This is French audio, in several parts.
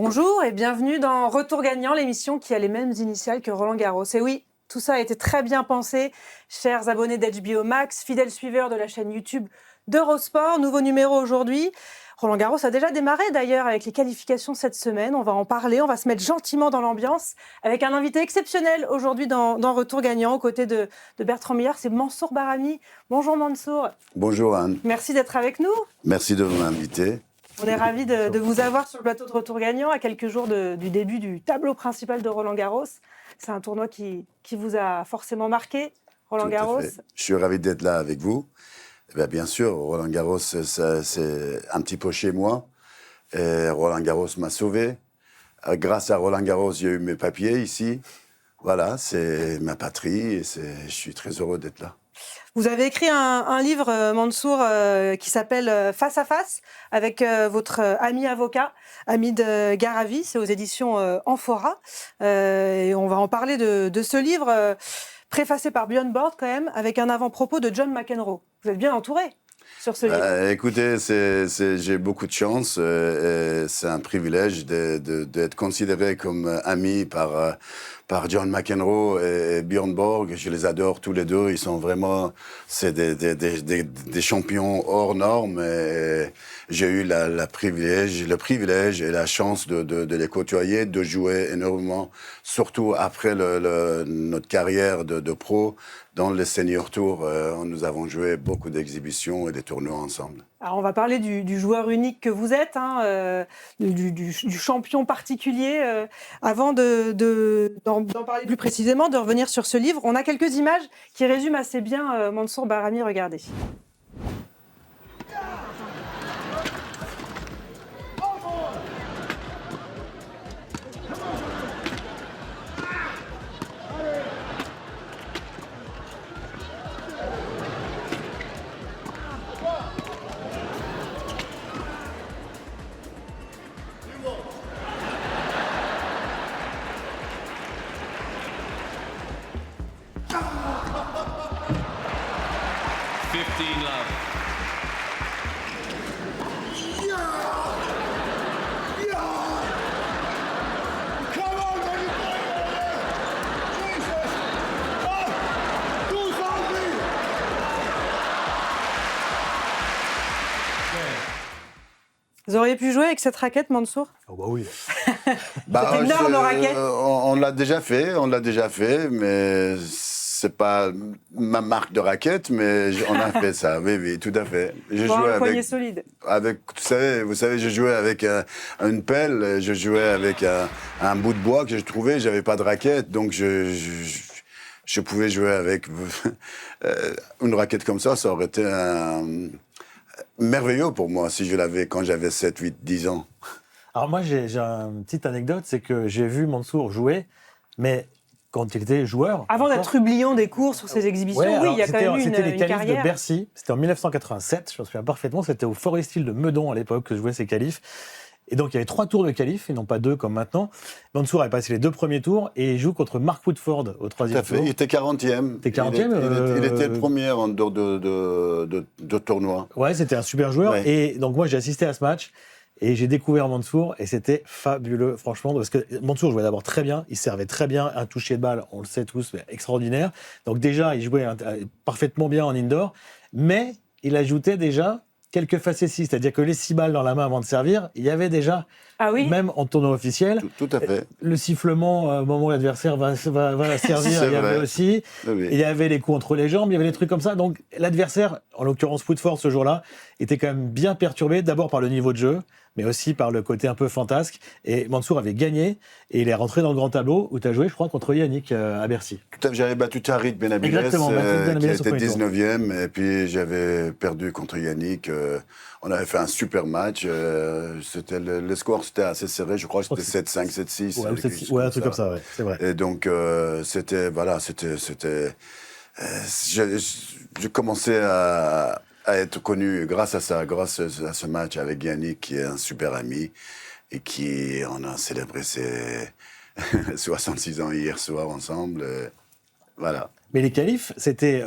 Bonjour et bienvenue dans Retour gagnant, l'émission qui a les mêmes initiales que Roland Garros. Et oui, tout ça a été très bien pensé, chers abonnés d'HBO Max, fidèles suiveurs de la chaîne YouTube d'Eurosport. Nouveau numéro aujourd'hui. Roland Garros a déjà démarré d'ailleurs avec les qualifications cette semaine. On va en parler, on va se mettre gentiment dans l'ambiance avec un invité exceptionnel aujourd'hui dans Retour gagnant aux côtés de Bertrand Millard. C'est Mansour Bahrami. Bonjour Mansour. Bonjour Anne. Merci d'être avec nous. Merci de m'inviter. On est ravis de vous avoir sur le plateau de Retour gagnant à quelques jours du début du tableau principal de Roland Garros. C'est un tournoi qui vous a forcément marqué, Roland Garros. Je suis ravi d'être là avec vous. Bien sûr, Roland Garros, c'est un petit peu chez moi. Et Roland Garros m'a sauvé. Grâce à Roland Garros, j'ai eu mes papiers ici. Voilà, c'est ma patrie et je suis très heureux d'être là. Vous avez écrit un livre, Mansour, qui s'appelle Face à Face, avec votre ami avocat, Hamid Garavi. C'est aux éditions Amphora. Et on va en parler de ce livre, préfacé par Björn Borg quand même, avec un avant-propos de John McEnroe. Vous êtes bien entouré sur ce livre. Écoutez, j'ai beaucoup de chance. C'est un privilège d'être considéré comme ami par John McEnroe et Björn Borg. Je les adore tous les deux. Ils sont vraiment des champions hors normes. Et j'ai eu le privilège et la chance de les côtoyer, de jouer énormément, surtout après notre carrière de pro. Dans le Senior Tour, nous avons joué beaucoup d'exhibitions et des tournois ensemble. Alors on va parler du joueur unique que vous êtes, du champion particulier. Avant d'en parler plus précisément, de revenir sur ce livre, on a quelques images qui résument assez bien Mansour Bahrami. Regardez. Vous auriez pu jouer avec cette raquette, Mansour ? Oh bah oui. Cette énorme raquette. On l'a déjà fait, mais c'est pas ma marque de raquette, mais on a fait ça, oui, tout à fait. Je jouais un poignet solide. Vous savez, je jouais avec une pelle, je jouais avec un bout de bois que je trouvais, j'avais pas de raquette, donc je pouvais jouer avec une raquette comme ça aurait été merveilleux pour moi si je l'avais quand j'avais 7, 8, 10 ans. Alors moi, j'ai une petite anecdote, c'est que j'ai vu Mansour jouer, mais quand il était joueur... Avant d'être rublion des cours sur ses exhibitions, oui, il y a quand même eu une carrière. C'était les qualifs de Bercy, c'était en 1987, je me souviens parfaitement, c'était au Forest Hill de Meudon à l'époque que je jouais ces qualifs. Et donc, il y avait 3 tours de qualif, et non pas 2 comme maintenant. Mansour avait passé les 2 premiers tours, et il joue contre Mark Woodford au 3e tour. Il était 40e. Il était 40e il était le premier en dehors de tournoi. Ouais, c'était un super joueur. Ouais. Et donc, moi, j'ai assisté à ce match, et j'ai découvert Mansour, et c'était fabuleux, franchement, parce que Mansour jouait d'abord très bien, il servait très bien, un toucher de balle, on le sait tous, mais extraordinaire. Donc déjà, il jouait parfaitement bien en indoor, mais il ajoutait déjà quelques facéties, c'est-à-dire que les 6 balles dans la main avant de servir, il y avait déjà, même en tournoi officiel, tout à fait. Le sifflement au moment où l'adversaire va servir, il y avait aussi. Oui. Il y avait les coups entre les jambes, il y avait des trucs comme ça. Donc l'adversaire, en l'occurrence Woodford ce jour-là, était quand même bien perturbé, d'abord par le niveau de jeu, mais aussi par le côté un peu fantasque. Et Mansour avait gagné, et il est rentré dans le grand tableau, où tu as joué, je crois, contre Yannick à Bercy. Tout à fait, j'avais battu Tariq Benavides, qui était 19e, et puis j'avais perdu contre Yannick. On avait fait un super match. Le score, c'était assez serré. Je crois que c'était 7-5, 7-6. Ouais, un truc comme ça, ouais, c'est vrai. Et donc, je commençais à être connu grâce à ce match avec Yannick, qui est un super ami, et on a célébré ses 66 ans hier soir ensemble. Voilà. Mais les qualifs, c'était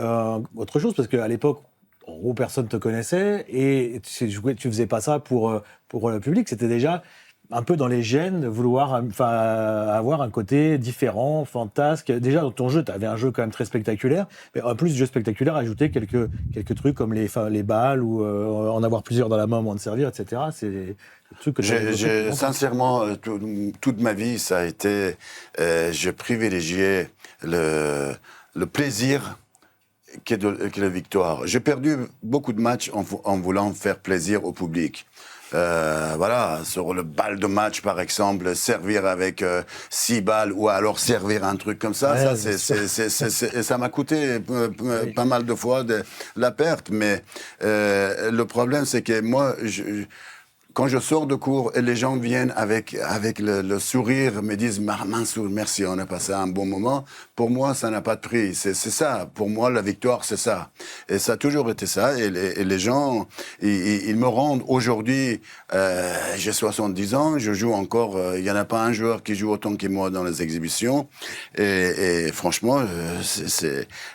autre chose, parce qu'à l'époque, en gros, personne ne te connaissait, et tu faisais pas ça pour le public, c'était déjà un peu dans les gènes, vouloir avoir un côté différent, fantasque. Déjà, dans ton jeu, tu avais un jeu quand même très spectaculaire, mais en plus du jeu spectaculaire, ajouter quelques trucs comme les balles ou en avoir plusieurs dans la main, moins de servir, etc. C'est des trucs que Sincèrement, toute ma vie, ça a été... je privilégiais le plaisir que la victoire. J'ai perdu beaucoup de matchs en voulant faire plaisir au public. Voilà, sur le balle de match, par exemple, servir avec 6 balles ou alors servir un truc comme ça, ouais, ça m'a coûté pas mal de fois la perte. Mais le problème, c'est que moi, quand je sors de cours et les gens viennent avec le sourire, me disent Mansour, merci, on a passé un bon moment. Pour moi, ça n'a pas de prix. C'est ça. Pour moi, la victoire, c'est ça. Et ça a toujours été ça. Et les gens, ils me rendent aujourd'hui. J'ai 70 ans, je joue encore. Il n'y en a pas un joueur qui joue autant que moi dans les exhibitions. Et franchement,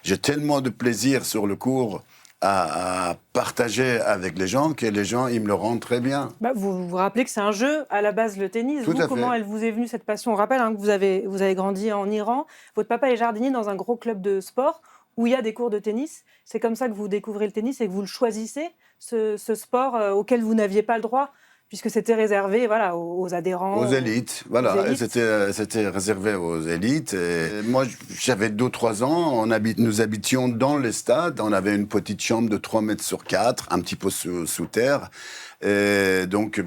j'ai tellement de plaisir sur le cours à partager avec les gens que les gens, ils me le rendent très bien. Vous vous rappelez que c'est un jeu, à la base, le tennis. Tout à fait. Comment elle vous est venue, cette passion? On rappelle que vous avez grandi en Iran. Votre papa est jardinier dans un gros club de sport où il y a des cours de tennis. C'est comme ça que vous découvrez le tennis et que vous le choisissez, ce sport auquel vous n'aviez pas le droit, puisque c'était réservé aux adhérents. Aux élites, voilà. C'était réservé aux élites. Et moi, j'avais 2-3 ans, nous habitions dans les stades, on avait une petite chambre de 3 mètres sur 4, un petit peu sous terre. Et donc,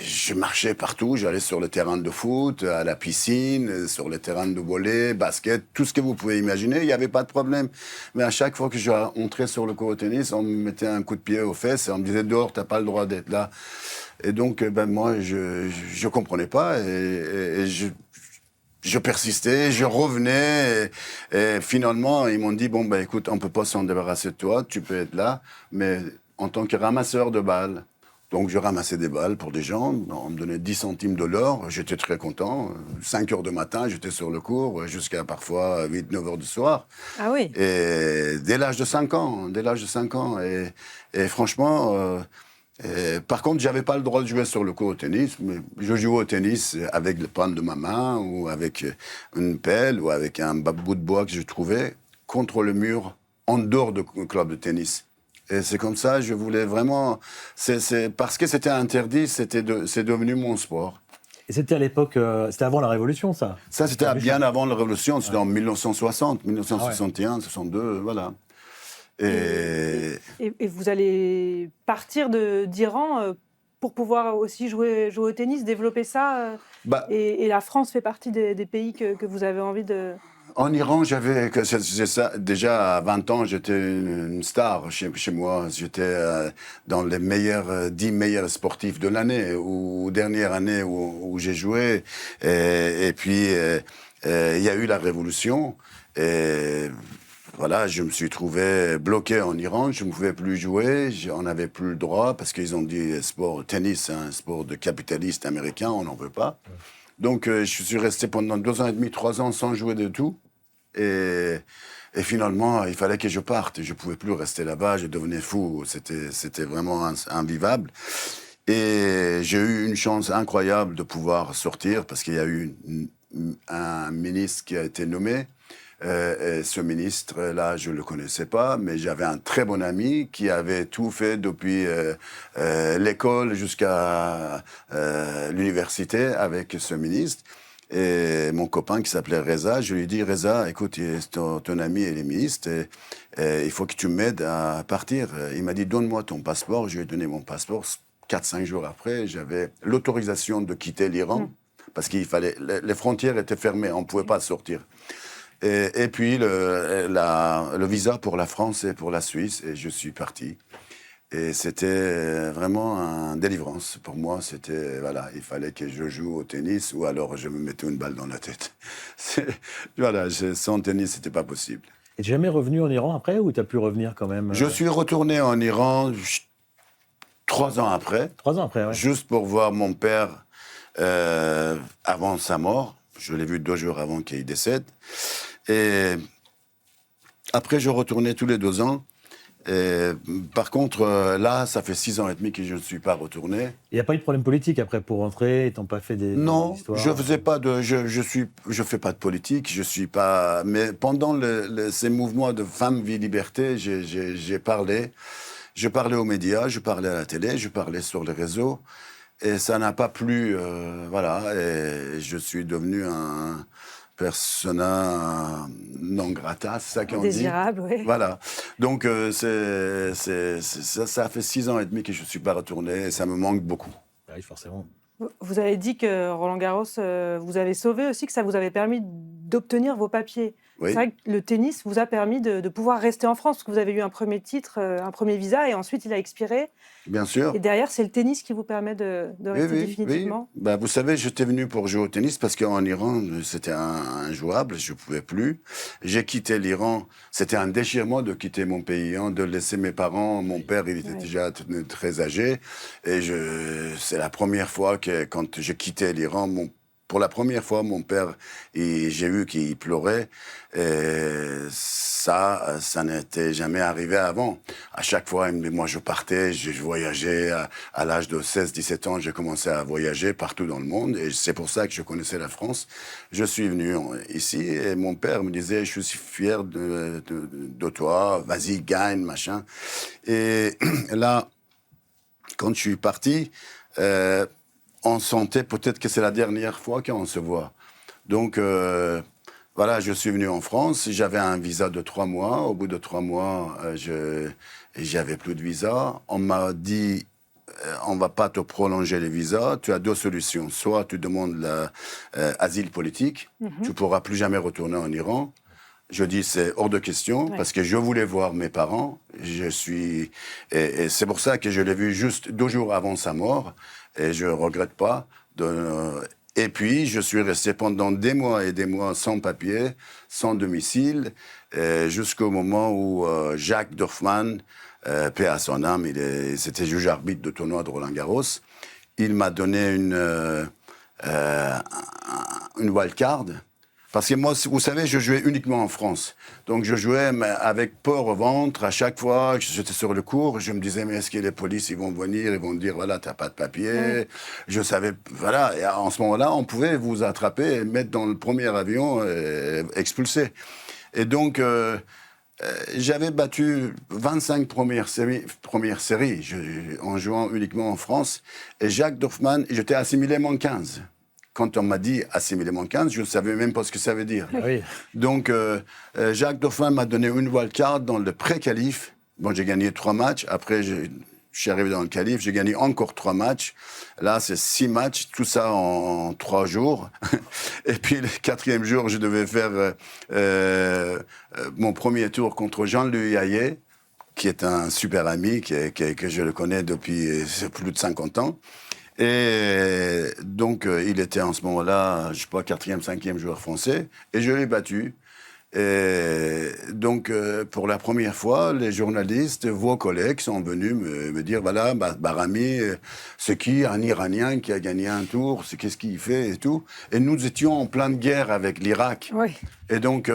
je marchais partout, j'allais sur le terrain de foot, à la piscine, sur le terrain de volley, basket, tout ce que vous pouvez imaginer, il n'y avait pas de problème. Mais à chaque fois que je rentrais sur le court de tennis, on me mettait un coup de pied aux fesses et on me disait « dehors, tu n'as pas le droit d'être là ». Et donc, moi, je comprenais pas et je persistais, je revenais et finalement, ils m'ont dit « bon, écoute, on peut pas s'en débarrasser de toi, tu peux être là, mais en tant que ramasseur de balles ». Donc, je ramassais des balles pour des gens. On me donnait 10 centimes de l'heure. J'étais très content. 5 heures du matin, j'étais sur le cours, jusqu'à parfois 8-9 heures du soir. Ah oui. Et dès l'âge de 5 ans. Et franchement, par contre, j'avais pas le droit de jouer sur le court au tennis. Mais je jouais au tennis avec le pan de ma main, ou avec une pelle, ou avec un bout de bois que je trouvais contre le mur, en dehors du club de tennis. Et c'est comme ça, je voulais vraiment... C'est parce que c'était interdit, c'est devenu mon sport. Et c'était à l'époque, c'était avant la Révolution, ça? Ça, c'était bien avant la Révolution, c'était en 1960, 1961, 62, voilà. Et vous allez partir d'Iran pour pouvoir aussi jouer au tennis, développer ça et la France fait partie des pays que vous avez envie de... En Iran, déjà à 20 ans, j'étais une star chez moi. J'étais dans les 10 meilleurs sportifs de l'année, ou dernière année où j'ai joué. Et puis, il y a eu la révolution. Et voilà, je me suis trouvé bloqué en Iran. Je ne pouvais plus jouer. On n'avait plus le droit parce qu'ils ont dit tennis, c'est un sport de capitaliste américain, on n'en veut pas. Donc, je suis resté pendant 2 ans et demi, 3 ans sans jouer de tout. Et finalement, il fallait que je parte. Je ne pouvais plus rester là-bas. Je devenais fou. C'était vraiment invivable. Et j'ai eu une chance incroyable de pouvoir sortir parce qu'il y a eu un ministre qui a été nommé. Et ce ministre-là, je ne le connaissais pas, mais j'avais un très bon ami qui avait tout fait depuis l'école jusqu'à l'université avec ce ministre. Et mon copain qui s'appelait Reza, je lui ai dit « Reza, écoute, ton ami est ministre, et il faut que tu m'aides à partir. » Il m'a dit « Donne-moi ton passeport ». Je lui ai donné mon passeport. 4-5 jours après, j'avais l'autorisation de quitter l'Iran, parce qu'il fallait... Les frontières étaient fermées, on ne pouvait pas sortir. Et puis, le visa pour la France et pour la Suisse, et je suis parti. Et c'était vraiment une délivrance. Pour moi, voilà, il fallait que je joue au tennis ou alors je me mettais une balle dans la tête. Voilà, sans tennis, c'était pas possible. Et tu n'es jamais revenu en Iran après ou tu as pu revenir quand même Je suis retourné en Iran 3 ans après. 3 ans après, oui. Juste pour voir mon père avant sa mort. Je l'ai vu 2 jours avant qu'il décède. Et après, je retournais tous les 2 ans. Et, par contre, là, ça fait 6 ans et demi que je ne suis pas retourné. Il n'y a pas eu de problème politique après pour rentrer? Ils t'ont pas fait des Non, histoires? je faisais pas de, je fais pas de politique. Je suis pas. Mais pendant ces mouvements de femmes, vie, liberté, j'ai parlé. Je parlais aux médias, je parlais à la télé, je parlais sur les réseaux. Et ça n'a pas plu, voilà. Et je suis devenu un persona non grata, c'est ça qu'on dit. Désirable, oui. Voilà. Donc, ça fait 6 ans et demi que je ne suis pas retourné et ça me manque beaucoup. Oui, forcément. Vous avez dit que Roland Garros vous avez sauvé aussi, que ça vous avait permis d'obtenir vos papiers. Oui. C'est vrai que le tennis vous a permis de pouvoir rester en France, parce que vous avez eu un premier titre, un premier visa, et ensuite il a expiré. Bien sûr. Et derrière, c'est le tennis qui vous permet de rester définitivement. Oui. Bah, vous savez, j'étais venu pour jouer au tennis parce qu'en Iran, c'était injouable, je ne pouvais plus. J'ai quitté l'Iran, c'était un déchirement de quitter mon pays, de laisser mes parents. Mon père, il était déjà très âgé. Et c'est la première fois que, quand j'ai quitté l'Iran, pour la première fois, mon père, j'ai vu qu'il pleurait. Et ça n'était jamais arrivé avant. À chaque fois, moi, je partais, je voyageais. À l'âge de 16-17 ans, j'ai commencé à voyager partout dans le monde. Et c'est pour ça que je connaissais la France. Je suis venu ici et mon père me disait, je suis fier de toi, vas-y, gagne, machin. Et là, quand je suis parti, on sentait peut-être que c'est la dernière fois qu'on se voit. Donc, voilà, je suis venu en France. J'avais un visa de 3 mois. Au bout de 3 mois, j'avais plus de visa. On m'a dit, on va pas te prolonger les visas. Tu as 2 solutions. Soit tu demandes l'asile politique. Tu pourras plus jamais retourner en Iran. Je dis, c'est hors de question, parce que je voulais voir mes parents. Et c'est pour ça que je l'ai vu juste 2 jours avant sa mort. Et je regrette pas. Et puis, je suis resté pendant des mois et des mois sans papier, sans domicile, jusqu'au moment où Jacques Dorfman, paix à son âme, c'était juge arbitre de tournoi de Roland-Garros, il m'a donné une wildcard. Parce que moi, vous savez, je jouais uniquement en France. Donc, je jouais avec peur au ventre. À chaque fois que j'étais sur le court, je me disais, mais est-ce que les polices, ils vont venir, ils vont dire, voilà, t'as pas de papier. Je savais, voilà. Et en ce moment-là, on pouvait vous attraper et mettre dans le premier avion et expulser. Et donc, j'avais battu 25 premières séries en jouant uniquement en France. Et Jacques Dorfman, j'étais assimilé moins 15. Quand on m'a dit assimiler mon 15, je ne savais même pas ce que ça veut dire. Oui. Donc, Jacques Dauphin m'a donné une wildcard dans le pré-qualif. Bon, j'ai gagné 3 matchs. Après, je suis arrivé dans le qualif. J'ai gagné encore 3 matchs. Là, c'est 6 matchs. Tout ça en 3 jours. Et puis, le 4e jour, je devais faire mon premier tour contre Jean-Louis Hayet, qui est un super ami, que je le connais depuis plus de 50 ans. Et donc, il était en ce moment-là, je sais pas, 4e, 5e joueur français, et je l'ai battu. Et donc, pour la première fois, les journalistes, vos collègues, sont venus me dire, voilà, Bahrami, c'est qui un Iranien qui a gagné un tour, qu'est-ce qu'il fait et tout. Et nous étions en pleine guerre avec l'Irak. Oui. Et donc,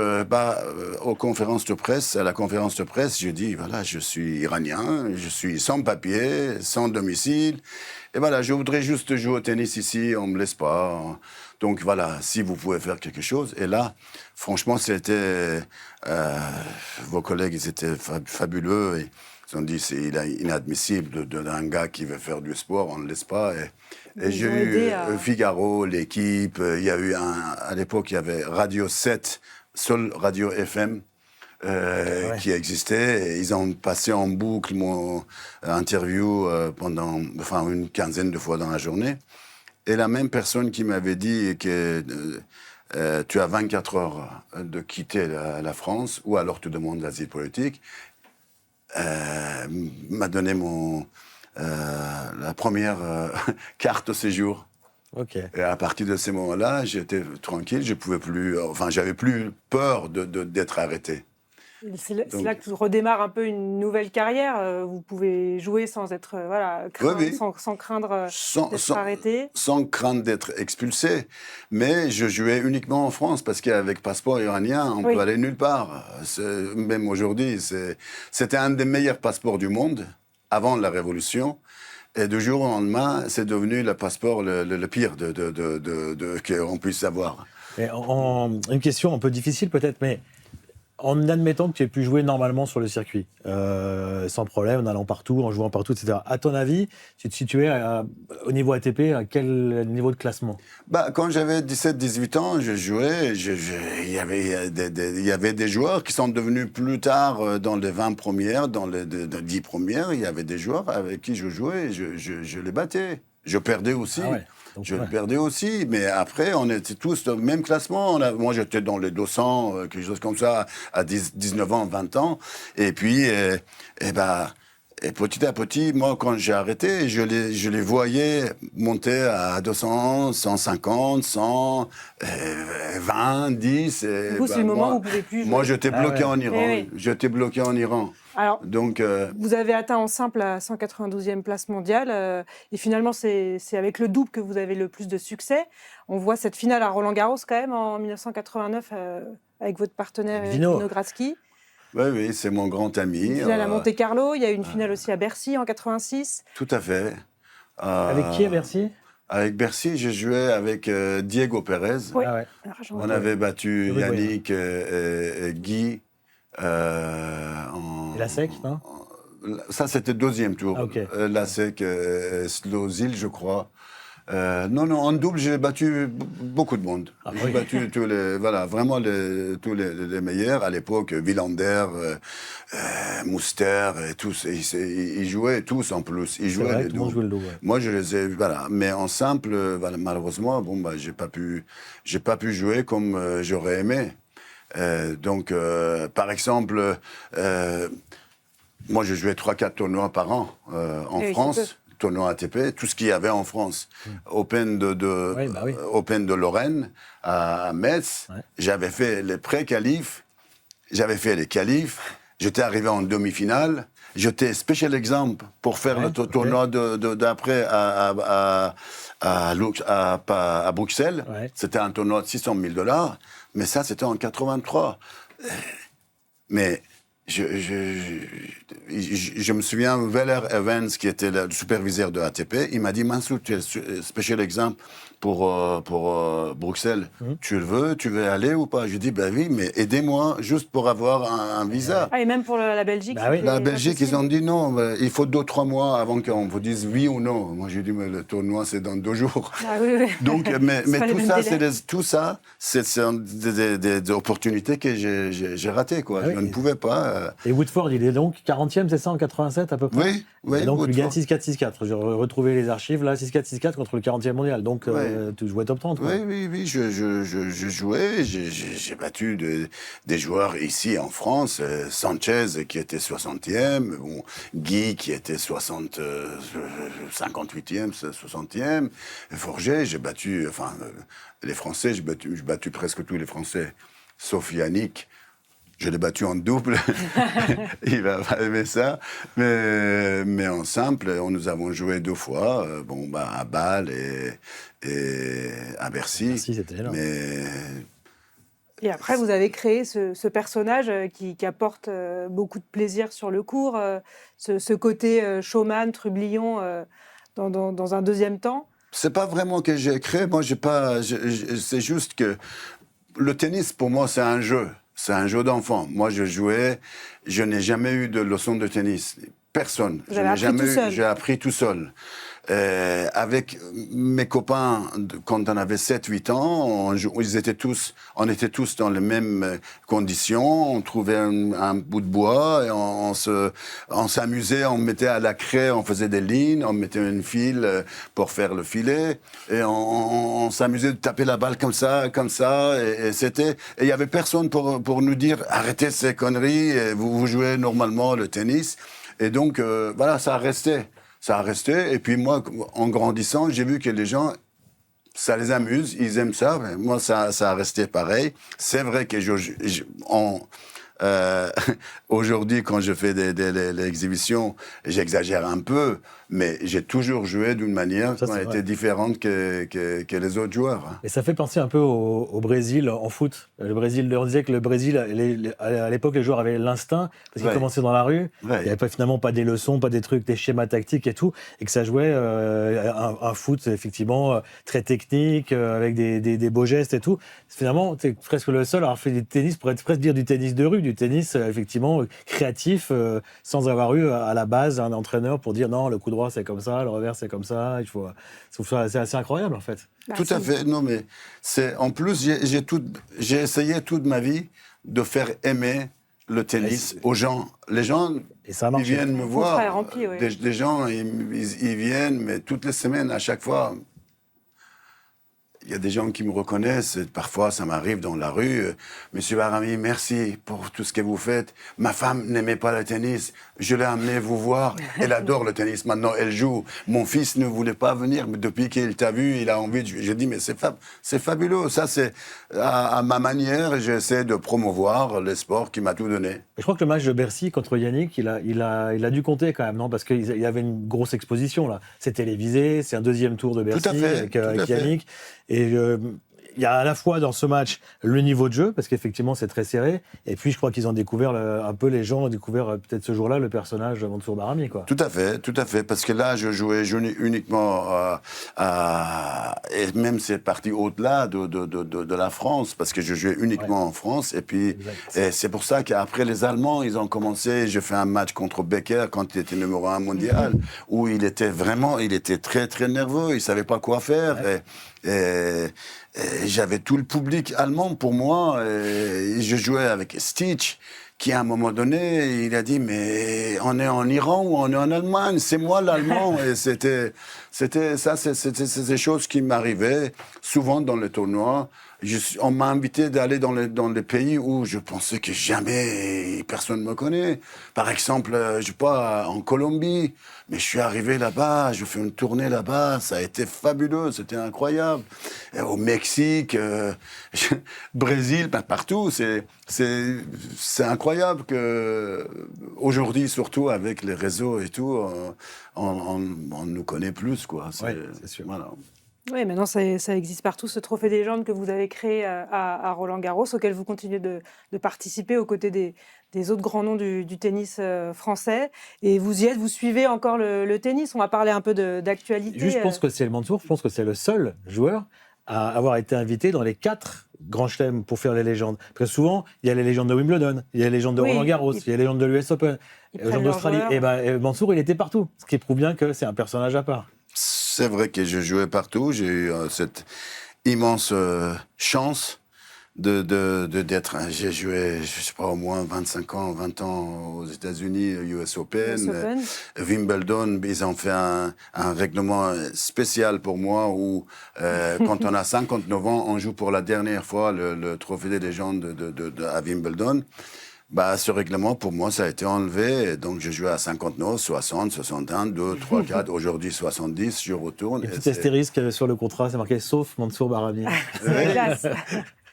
aux conférences de presse, à la conférence de presse, je dis, voilà, je suis iranien, je suis sans papier, sans domicile. Et voilà, je voudrais juste jouer au tennis ici, on ne me laisse pas. Donc voilà, si vous pouvez faire quelque chose. Et là, franchement, c'était... vos collègues, ils étaient fabuleux. Et ils ont dit, c'est inadmissible d'un gars qui veut faire du sport, on ne le laisse pas. Et j'ai eu Figaro, l'équipe. Il y a eu à l'époque, il y avait Radio 7, seule radio FM. Qui existait. Et ils ont passé en boucle mon interview pendant une quinzaine de fois dans la journée. Et la même personne qui m'avait dit que tu as 24 heures de quitter la France ou alors tu demandes l'asile politique, m'a donné la première carte au séjour. Okay. Et à partir de ces moments-là, j'étais tranquille, je pouvais plus, j'avais plus peur d'être arrêté. C'est là que tu redémarres un peu une nouvelle carrière. Vous pouvez jouer sans être, sans craindre d'être arrêté. Sans craindre d'être expulsé. Mais je jouais uniquement en France parce qu'avec passeport iranien, on peut aller nulle part. Même aujourd'hui, c'était un des meilleurs passeports du monde avant la Révolution. Et du jour au lendemain, c'est devenu le passeport le pire qu'on puisse avoir. Et une question un peu difficile peut-être, mais en admettant que tu aies pu jouer normalement sur le circuit, sans problème, en allant partout, en jouant partout, etc. À ton avis, tu te situais au niveau ATP, à quel niveau de classement ? Quand j'avais 17-18 ans, je jouais. Il y avait des joueurs qui sont devenus plus tard dans les 20 premières, dans les 10 premières. Il y avait des joueurs avec qui je jouais et je les battais. Je perdais aussi. Ah ouais. Donc, je le perdais aussi, mais après, on était tous dans le même classement. Moi, j'étais dans les 200, quelque chose comme ça, à 19 ans, 20 ans. Et puis, et petit à petit, moi, quand j'ai arrêté, je les voyais monter à 200, 150, 100, 20, 10. Du coup, c'est le moment où vous ne pouvez plus jouer. Moi, j'étais bloqué en Iran. Oui. J'étais bloqué en Iran. Alors, donc, vous avez atteint en simple la 192e place mondiale. Et finalement, c'est avec le double que vous avez le plus de succès. On voit cette finale à Roland-Garros, quand même, en 1989, avec votre partenaire Vino Gratzky. Oui, c'est mon grand ami. Une finale à Monte-Carlo. Il y a eu une finale aussi à Bercy en 86. Tout à fait. Avec qui à Bercy ? Avec Bercy, j'ai joué avec Diego Pérez. Oui. On avait battu Yannick et Guy. Et la SEC, non ? Ça, c'était le deuxième tour. Ah, okay. La SEC, Slozil, je crois. Non, en double, j'ai battu beaucoup de monde. J'ai battu tous les, vraiment tous les meilleurs. À l'époque, Wilander, Muster, et tous. Ils jouaient tous en plus. Ils jouaient les doubles. Le double, ouais. Moi, je les ai, Mais en simple, malheureusement, j'ai pas pu jouer comme j'aurais aimé. Par exemple, moi, je jouais 3-4 tournois par an en France. Tournoi ATP, tout ce qu'il y avait en France. Open de Lorraine à Metz. Ouais. J'avais fait les pré-qualifs, j'avais fait les qualifs, j'étais arrivé en demi-finale, j'étais special exemple pour faire le tournoi d'après à Bruxelles. Ouais. C'était un tournoi de $600,000, mais ça, c'était en 83. Mais je me souviens, Weller Evans, qui était le superviseur de ATP, il m'a dit, Mansour, tu es special exemple pour Bruxelles. Tu le veux, tu veux aller ou pas? Je dis, oui, mais aidez-moi juste pour avoir un visa. Ah, et même pour la Belgique? La Belgique, ils ont dit non, il faut 2-3 mois avant qu'on vous dise oui ou non. Moi, j'ai dit, mais le tournoi, c'est dans 2 jours. Ah, oui. Donc, mais tout ça, c'est des opportunités que j'ai ratées, quoi. Je ne pouvais pas. Et Woodford, il est donc 40e, c'est ça, en 87 à peu près? Oui. Et donc, il gagne 6-4, 6-4. J'ai retrouvé les archives, là, 6-4, 6-4 contre le 40e mondial. Donc, tu jouais top 30, quoi. Oui, je jouais. J'ai battu des joueurs ici en France. Sanchez, qui était 60e. Guy, qui était 58e, 60e. Forget, j'ai battu... les Français, j'ai battu presque tous les Français, sauf Yannick. Je l'ai battu en double. Il va pas aimer ça. Mais en simple, nous avons joué 2 fois. À Bâle et à Bercy. Bercy, c'était énorme. Et après, vous avez créé ce personnage qui apporte beaucoup de plaisir sur le court. Ce côté showman, trublion dans un deuxième temps. C'est pas vraiment que j'ai créé. Moi, c'est juste que le tennis, pour moi, c'est un jeu. C'est un jeu d'enfant. Moi, je n'ai jamais eu de leçon de tennis. Personne. J'ai appris tout seul. Avec mes copains, quand on avait 7-8 ans, on était tous dans les mêmes conditions. On trouvait un bout de bois et on s'amusait, on mettait à la craie, on faisait des lignes, on mettait une file pour faire le filet et on s'amusait de taper la balle comme ça. Et il y avait personne pour nous dire arrêtez ces conneries, vous jouez normalement le tennis. Et donc, ça a resté. Et puis moi, en grandissant, j'ai vu que les gens, ça les amuse, ils aiment ça. Mais moi, ça a resté pareil. C'est vrai que Euh, Aujourd'hui, quand je fais les exhibitions, j'exagère un peu, mais j'ai toujours joué d'une manière qui a été différente que les autres joueurs. Et ça fait penser un peu au Brésil en foot. Le Brésil, on disait que le Brésil, à l'époque, les joueurs avaient l'instinct, parce qu'ils commençaient dans la rue, il n'y avait finalement pas des leçons, pas des trucs, des schémas tactiques et tout, et que ça jouait un foot, effectivement, très technique, avec des beaux gestes et tout. Finalement, tu es presque le seul à avoir fait du tennis, pour être presque dire du tennis de rue, du tennis, effectivement, créatif, sans avoir eu à la base un entraîneur pour dire non, le coup droit c'est comme ça, le revers c'est comme ça, c'est assez incroyable en fait. Tout à fait. Non, mais en plus, j'ai essayé toute ma vie de faire aimer le tennis aux gens. Les gens, et ça ils viennent me voir. Rempli, oui. Des gens, ils viennent, mais toutes les semaines, à chaque fois. Il y a des gens qui me reconnaissent, parfois ça m'arrive dans la rue. Monsieur Bahrami, merci pour tout ce que vous faites. Ma femme n'aimait pas le tennis, je l'ai amenée vous voir. Elle adore le tennis, maintenant elle joue. Mon fils ne voulait pas venir, mais depuis qu'il t'a vu, il a envie de jouer. Je dis, mais c'est fabuleux. Ça, c'est à ma manière, j'essaie de promouvoir le sport qui m'a tout donné. Je crois que le match de Bercy contre Yannick, il a dû compter quand même, non? Parce qu'il y avait une grosse exposition là. C'est télévisé, c'est un deuxième tour de Bercy avec Yannick. Et il y a à la fois dans ce match le niveau de jeu, parce qu'effectivement c'est très serré, et puis je crois qu'ils ont découvert un peu, les gens ont découvert peut-être ce jour-là le personnage de Mansour Bahrami, quoi. Tout à fait, parce que là je jouais uniquement et même c'est parti au-delà de la France, parce que je jouais uniquement en France, et puis c'est pour ça qu'après les Allemands, ils ont commencé, j'ai fait un match contre Becker quand il était numéro 1 mondial, où il était très très nerveux, il savait pas quoi faire, et j'avais tout le public allemand pour moi, et je jouais avec Stitch, qui à un moment donné, il a dit, mais on est en Iran ou on est en Allemagne, c'est moi l'Allemand. Et c'était des choses qui m'arrivaient souvent dans les tournois. On m'a invité d'aller dans les pays où je pensais que jamais personne ne me connaît. Par exemple, je sais pas, en Colombie. Mais je suis arrivé là-bas, je fais une tournée là-bas, ça a été fabuleux, c'était incroyable. Et au Mexique, Brésil, partout, c'est incroyable que aujourd'hui, surtout avec les réseaux et tout, on nous connaît plus, quoi. C'est sûr. Voilà. Oui, maintenant ça existe partout, ce trophée des légendes que vous avez créé à Roland-Garros, auquel vous continuez de participer aux côtés des autres grands noms du tennis français. Et vous y êtes, vous suivez encore le tennis. On va parler un peu d'actualité. Juste, je pense que c'est le Mansour, je pense que c'est le seul joueur à avoir été invité dans les 4 grands chelems pour faire les légendes. Parce que souvent, il y a les légendes de Wimbledon, il y a les légendes de Roland-Garros, il y a les légendes de l'US Open, les légendes d'Australie. Et Mansour, il était partout, ce qui prouve bien que c'est un personnage à part. C'est vrai que je jouais partout. J'ai eu cette immense chance d'être. J'ai joué, je sais pas, au moins 20 ans aux États-Unis, US Open. Wimbledon, ils ont fait un règlement spécial pour moi où, quand on a 59 ans, on joue pour la dernière fois le trophée des légendes à Wimbledon. Ce règlement, pour moi, ça a été enlevé. Donc, je jouais à 59, 60, 61, 2, 3, 4. Aujourd'hui, 70, je retourne. Et petit astérisque sur le contrat, c'est marqué « Sauf Mansour Bahrami ». C'est classe.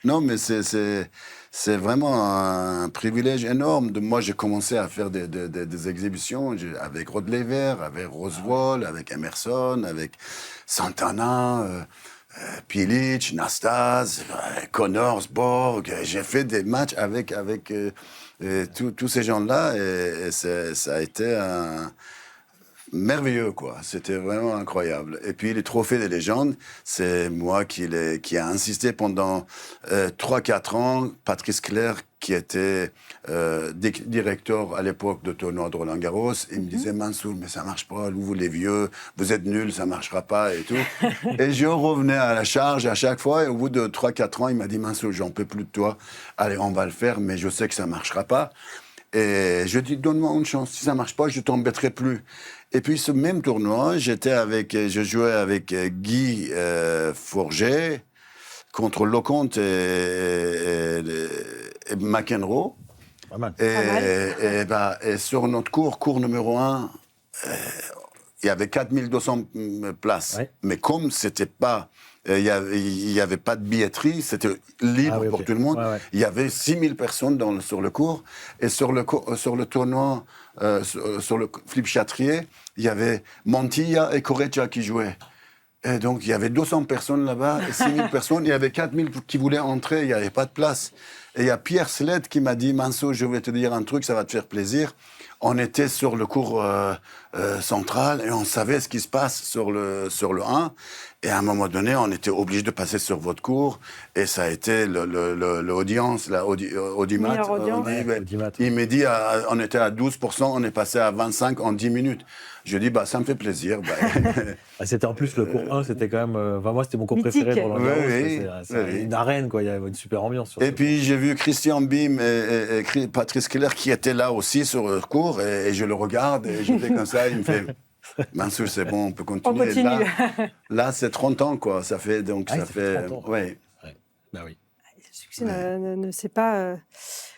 Non, mais c'est vraiment un privilège énorme. Moi, j'ai commencé à faire des exhibitions avec Rod Laver, avec Rosewall, avec Emerson, avec Santana, Pilic, Nastase, Connors, Borg. J'ai fait des matchs avec tous ces gens-là, et ça a été merveilleux, quoi. C'était vraiment incroyable. Et puis, les trophées des légendes, c'est moi qui a insisté pendant 3-4 ans. Patrice Clerc, qui était directeur à l'époque de tournoi de Roland-Garros, il me disait, Mansour, mais ça marche pas, vous les vieux, vous êtes nuls, ça marchera pas et tout. Et je revenais à la charge à chaque fois, et au bout de 3-4 ans, il m'a dit, Mansour, j'en peux plus de toi, allez, on va le faire, mais je sais que ça marchera pas. Et je dis, donne-moi une chance, si ça marche pas, je t'embêterai plus. Et puis, ce même tournoi, je jouais avec Guy Forget contre Lecomte et McEnroe. Pas mal. Et sur notre cours numéro 1, il y avait 4200 places. Ouais. Mais comme c'était pas, il y avait pas de billetterie, c'était libre pour tout le monde. Il y avait 6000 personnes sur le cours. Et sur le tournoi, sur le flip châtrier, il y avait Montilla et Correggia qui jouaient. Et donc, il y avait 200 personnes là-bas, et 6000 personnes. Il y avait 4000 qui voulaient entrer, il n'y avait pas de place. Et il y a Pierre Sled qui m'a dit, Manso, je vais te dire un truc, ça va te faire plaisir. On était sur le cours central et on savait ce qui se passe sur le 1. Et à un moment donné, on était obligé de passer sur votre cours. Et ça a été l'audience, Audimat. Il m'a dit, on était à 12%, on est passé à 25% en 10 minutes. Je dis, ça me fait plaisir. C'était en plus le cours 1, c'était quand même. Moi, c'était mon cours préféré pour Roland-Garros. C'est une arène, quoi. Il y avait une super ambiance. Et puis, j'ai vu Christian Bim et Patrice Keller qui étaient là aussi sur le cours. Et je le regarde et je fais comme ça. Il me fait. Mansour, c'est bon, on peut continuer. On continue. Là, c'est 30 ans, quoi. Ça fait donc ça fait 30 ans. Ouais. Bah oui. Le succès ne s'est pas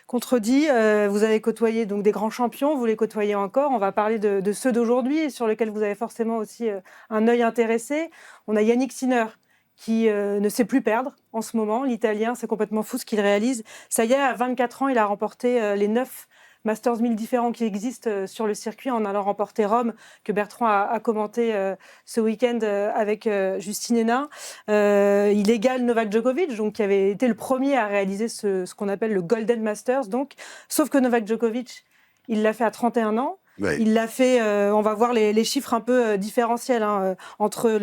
contredit. Vous avez côtoyé donc des grands champions, vous les côtoyez encore. On va parler de ceux d'aujourd'hui, sur lesquels vous avez forcément aussi un œil intéressé. On a Yannick Sinner qui ne sait plus perdre en ce moment. L'Italien, c'est complètement fou ce qu'il réalise. Ça y est, à 24 ans, il a remporté les 9 Masters 1000 différents qui existent sur le circuit en allant remporter Rome, que Bertrand a commenté ce week-end avec Justine Hénin. Il égale Novak Djokovic, donc, qui avait été le premier à réaliser ce qu'on appelle le Golden Masters. Donc. Sauf que Novak Djokovic, il l'a fait à 31 ans. Oui. Il l'a fait, on va voir les chiffres un peu différentiels entre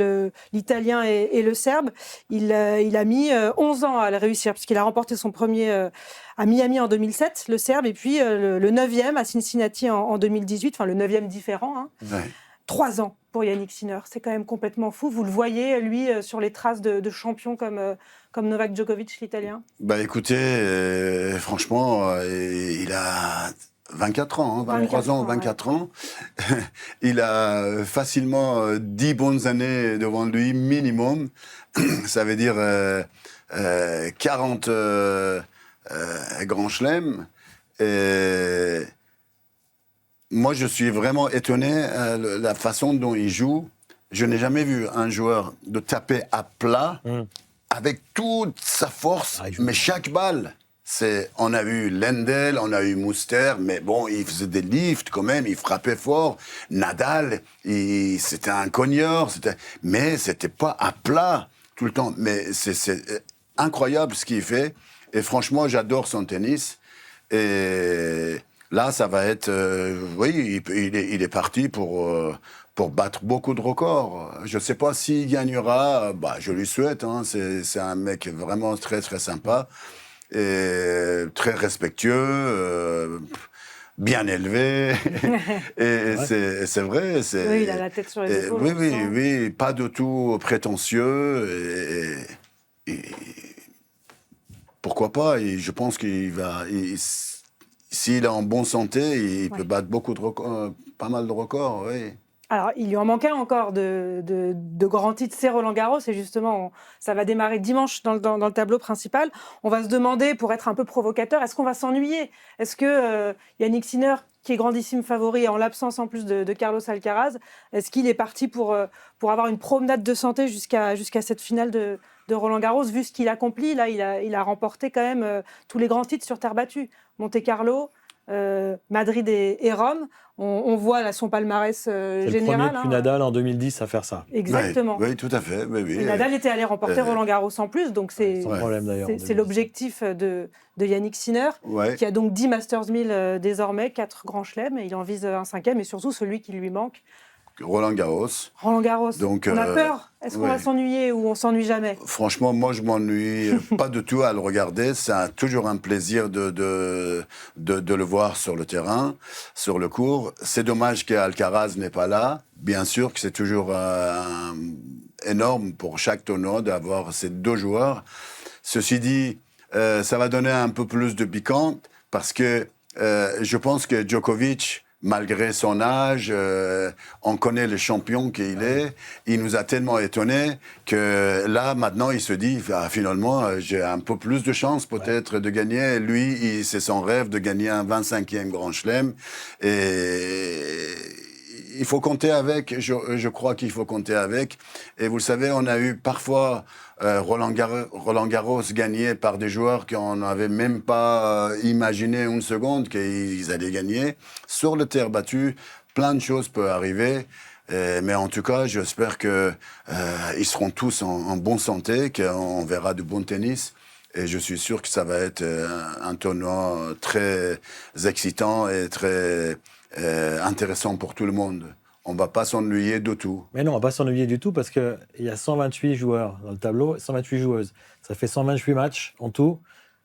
l'Italien et le Serbe. Il a mis 11 ans à le réussir, puisqu'il a remporté son premier à Miami en 2007, le Serbe, et puis le 9e à Cincinnati en 2018, enfin le 9e différent. Oui. 3 ans pour Yannick Sinner, c'est quand même complètement fou. Vous le voyez, lui, sur les traces de champions comme Novak Djokovic, l'Italien ? Écoutez, franchement, il a 24 ans, 23 ans, 24 ans. Il a facilement 10 bonnes années devant lui, minimum. Ça veut dire 40 grands chelems. Et moi, je suis vraiment étonné de la façon dont il joue. Je n'ai jamais vu un joueur de taper à plat avec toute sa force, mais chaque balle. On a vu Lendl, on a eu Muster, mais bon, il faisait des lifts quand même, il frappait fort. Nadal, c'était un cogneur, mais c'était pas à plat tout le temps. Mais c'est incroyable ce qu'il fait. Et franchement, j'adore son tennis. Et là, ça va être... oui, il est parti pour battre beaucoup de records. Je ne sais pas s'il gagnera. Je lui souhaite. C'est un mec vraiment très, très sympa. Et très respectueux, bien élevé. Et c'est vrai. Oui, il a la tête sur les épaules. Oui, pas du tout prétentieux. Et pourquoi pas ? Je pense qu'il va... S'il est en bonne santé, il peut battre beaucoup de records, pas mal de records, oui. Alors, il lui en manquait encore de grands titres, c'est Roland-Garros, et justement, ça va démarrer dimanche dans le tableau principal. On va se demander, pour être un peu provocateur, est-ce qu'on va s'ennuyer ? Est-ce que Yannick Sinner, qui est grandissime favori, en l'absence en plus de Carlos Alcaraz, est-ce qu'il est parti pour avoir une promenade de santé jusqu'à cette finale de Roland-Garros, vu ce qu'il accomplit ? Là, il a remporté quand même tous les grands titres sur terre battue. Monte-Carlo, Madrid et Rome. On voit là son palmarès général. C'est le premier depuis Nadal en 2010 à faire ça. Exactement. Oui, tout à fait. Oui. Nadal était allé remporter Roland-Garros en plus, donc sans problème d'ailleurs. C'est l'objectif de Yannick Sinner, qui a donc 10 Masters 1000 désormais, 4 grands chelems, et il en vise un 5e, et surtout celui qui lui manque. Roland-Garros. Donc, on a peur. Est-ce qu'on va s'ennuyer ou on s'ennuie jamais ? Franchement, moi, je m'ennuie pas du tout à le regarder. C'est toujours un plaisir de le voir sur le terrain, sur le court. C'est dommage qu'Alcaraz n'est pas là. Bien sûr que c'est toujours énorme pour chaque tournoi d'avoir ces deux joueurs. Ceci dit, ça va donner un peu plus de piquant parce que je pense que Djokovic, malgré son âge, on connaît le champion qu'il est. Il nous a tellement étonnés que là, maintenant, il se dit, finalement, j'ai un peu plus de chance peut-être de gagner. Lui, c'est son rêve de gagner un 25e Grand Chelem. Et il faut compter avec. Je crois qu'il faut compter avec. Et vous le savez, on a eu parfois Roland Garros gagné par des joueurs qu'on n'avait même pas imaginé une seconde qu'ils allaient gagner. Sur le terre battue, plein de choses peuvent arriver. Mais en tout cas, j'espère qu'ils seront tous en bonne santé, qu'on verra du bon tennis. Et je suis sûr que ça va être un tournoi très excitant et très intéressant pour tout le monde. On ne va pas s'ennuyer du tout. Mais non, on ne va pas s'ennuyer du tout parce qu'il y a 128 joueurs dans le tableau, 128 joueuses. Ça fait 128 matchs en tout.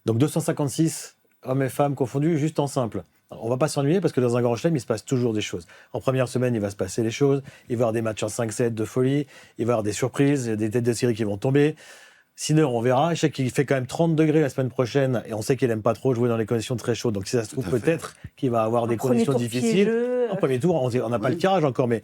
Donc 256 hommes et femmes confondus, juste en simple. Alors, on ne va pas s'ennuyer parce que dans un grand chelem, il se passe toujours des choses. En première semaine, il va se passer des choses. Il va y avoir des matchs en 5-7 de folie. Il va y avoir des surprises, des têtes de série qui vont tomber. Sinner, on verra. Je sais qu'il fait quand même 30 degrés la semaine prochaine et on sait qu'il n'aime pas trop jouer dans les conditions très chaudes. Donc si ça se trouve, peut-être qu'il va avoir des conditions difficiles. En premier tour, on n'a pas le tirage encore, mais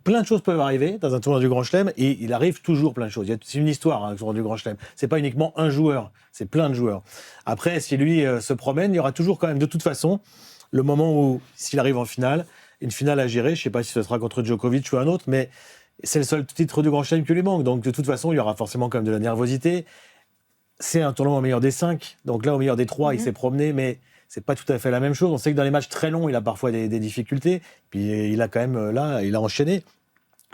plein de choses peuvent arriver dans un tournoi du Grand Chelem et il arrive toujours plein de choses. C'est une histoire, le tournoi du Grand Chelem. C'est pas uniquement un joueur, c'est plein de joueurs. Après, si lui se promène, il y aura toujours quand même, de toute façon, le moment où, s'il arrive en finale, une finale à gérer. Je ne sais pas si ce sera contre Djokovic ou un autre, mais c'est le seul titre du Grand Chelem qui lui manque. Donc, de toute façon, il y aura forcément quand même de la nervosité. C'est un tournoi au meilleur des 5. Donc là, au meilleur des 3, il s'est promené, mais c'est pas tout à fait la même chose. On sait que dans les matchs très longs, il a parfois des difficultés. Puis il a quand même, là, il a enchaîné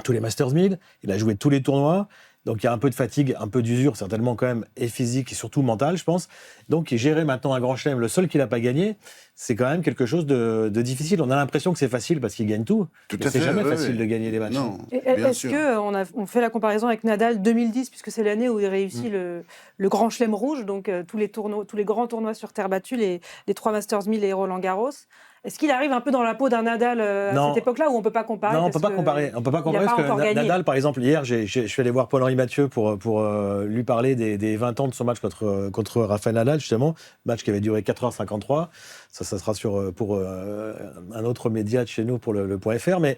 tous les Masters 1000. Il a joué tous les tournois. Donc il y a un peu de fatigue, un peu d'usure, certainement quand même, et physique et surtout mentale, je pense. Donc gérer maintenant un Grand Chelem, le seul qu'il n'a pas gagné, c'est quand même quelque chose de difficile. On a l'impression que c'est facile parce qu'il gagne tout. C'est jamais facile de gagner des matchs. Non, est-ce qu'on fait la comparaison avec Nadal 2010, puisque c'est l'année où il réussit le Grand Chelem rouge, donc tous les grands tournois sur terre battue, les 3 Masters 1000 et Roland Garros. Est-ce qu'il arrive un peu dans la peau d'un Nadal à cette époque-là où on ne peut pas comparer? Non, on ne peut pas comparer. On peut pas comparer parce que Nadal, par exemple, hier, je suis allé voir Paul-Henri Mathieu pour lui parler des 20 ans de son match contre Rafael Nadal, justement. Match qui avait duré 4h53. Ça sera pour un autre média de chez nous, pour le .fr. Mais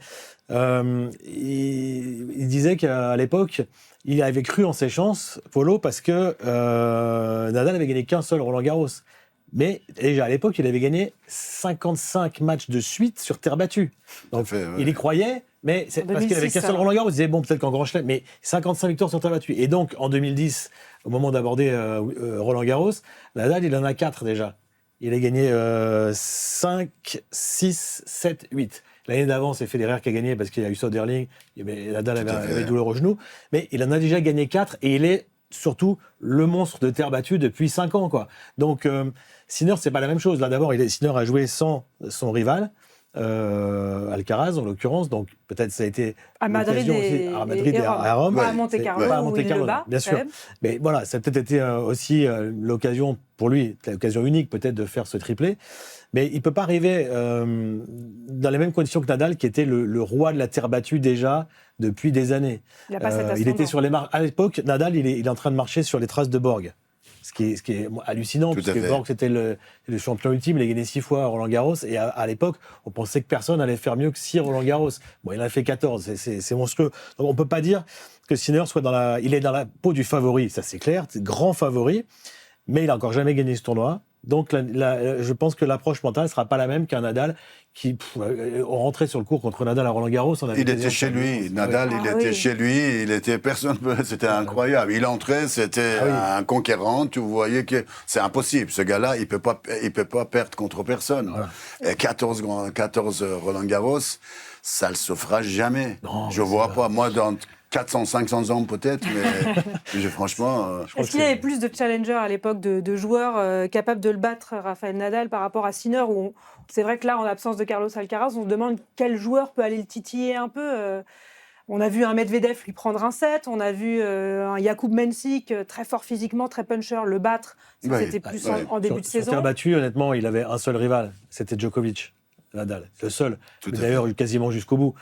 il disait qu'à l'époque, il avait cru en ses chances, Polo, parce que Nadal avait gagné qu'un seul Roland Garros. Mais déjà à l'époque, il avait gagné 55 matchs de suite sur terre battue. Donc il y croyait, mais c'est parce qu'il avait qu'un seul Roland Garros. Il disait bon, peut-être qu'en Grand Chelem, mais 55 victoires sur terre battue. Et donc en 2010, au moment d'aborder Roland Garros, Nadal, il en a 4 déjà. Il a gagné 5, 6, 7, 8. L'année d'avant, c'est Federer qui a gagné parce qu'il y a eu Söderling. Nadal avait douleur au genou. Mais il en a déjà gagné 4 et il est surtout le monstre de terre battue depuis 5 ans, quoi. Donc, Sinner, c'est pas la même chose. Là, d'abord, Sinner a joué sans son rival, Alcaraz, en l'occurrence. Donc, peut-être ça a été à Madrid et à Rome. Pas à Monte-Carlo, pas à Monte-Carlo, bien sûr. Mais voilà, ça a peut-être été aussi l'occasion, pour lui, l'occasion unique peut-être de faire ce triplé. Mais il ne peut pas arriver dans les mêmes conditions que Nadal, qui était le roi de la terre battue déjà depuis des années. Il était sur les à l'époque, Nadal, il est en train de marcher sur les traces de Borg. Ce qui est hallucinant, parce que Borg, c'était le champion ultime, il a gagné 6 fois à Roland-Garros, et à l'époque, on pensait que personne allait faire mieux que 6 Roland-Garros. Bon, il en a fait 14, c'est monstrueux. Donc on ne peut pas dire que Sinner soit il est dans la peau du favori, ça c'est clair, c'est grand favori, mais il n'a encore jamais gagné ce tournoi. Donc, je pense que l'approche mentale ne sera pas la même qu'un Nadal qui rentrait sur le court contre Nadal à Roland-Garros. Il était chez lui. Nadal, il était chez lui. Il était personne. C'était incroyable. Il entrait, c'était un conquérant. Tu voyais que c'est impossible. Ce gars-là, il peut pas perdre contre personne. Voilà. Et 14 Roland-Garros, ça le se fera jamais. Non, je vois pas. Moi, dans 400, 500 ans peut-être, mais franchement... Est-ce qu'il y avait plus de challengers à l'époque, de joueurs capables de le battre, Rafael Nadal, par rapport à Sinner, où c'est vrai que là, en l'absence de Carlos Alcaraz, on se demande quel joueur peut aller le titiller un peu. On a vu un Medvedev lui prendre un set, on a vu un Jakub Mensik, très fort physiquement, très puncher, le battre. C'était plus en début de saison. Sur terre battue, honnêtement, il avait un seul rival, c'était Djokovic. Nadal, le seul, d'ailleurs quasiment jusqu'au bout.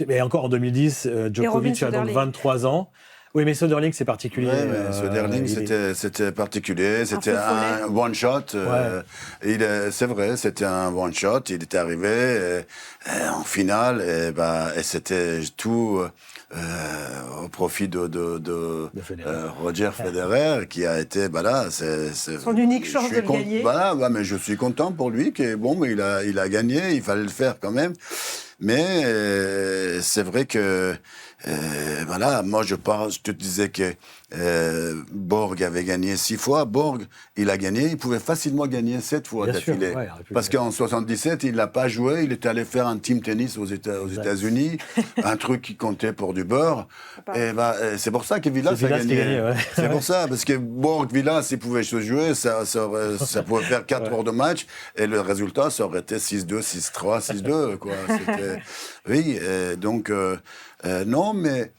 Mais encore en 2010, Djokovic a donc 23 ans. Oui, mais Söderling, c'est particulier. Oui, Söderling, c'était particulier. C'était un one-shot. C'est vrai, c'était un one-shot. Il était arrivé en finale et c'était tout au profit de Roger Federer, qui a été... c'est son unique chance de le gagner. Mais je suis content pour lui. Mais il a gagné, il fallait le faire quand même. Mais c'est vrai que, voilà, moi je te disais que Borg avait gagné 6 fois. Borg, il a gagné, il pouvait facilement gagner 7 fois Bien sûr, d'affilée. ouais, il aurait pu Parce gagner. qu'en 77, il n'a pas joué, il était allé faire un team tennis aux États-Unis, un truc qui comptait pour du beurre. Et c'est pour ça que Villas C'est a Villas qui gagné. a gagné, ouais. C'est pour ça, parce que Borg-Villas, il pouvait se jouer, ça pouvait faire 4 heures de match, et le résultat, ça aurait été 6-2, 6-3, 6-2, quoi. Oui, donc, non, mais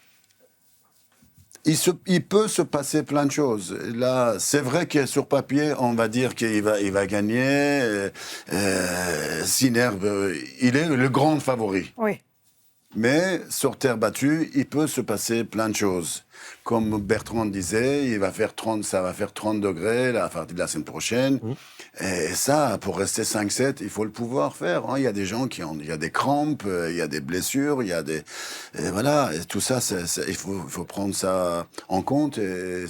il peut se passer plein de choses. Là, c'est vrai que sur papier, on va dire qu'il va gagner. Sinner, il est le grand favori. Oui. Mais sur terre battue, il peut se passer plein de choses. Comme Bertrand disait, ça va faire 30 degrés à partir de la semaine prochaine. Et ça, pour rester 5-7, il faut le pouvoir faire. Hein. Il y a des gens il y a des crampes, il y a des blessures, il y a des... Et voilà, et tout ça, il faut prendre ça en compte. Et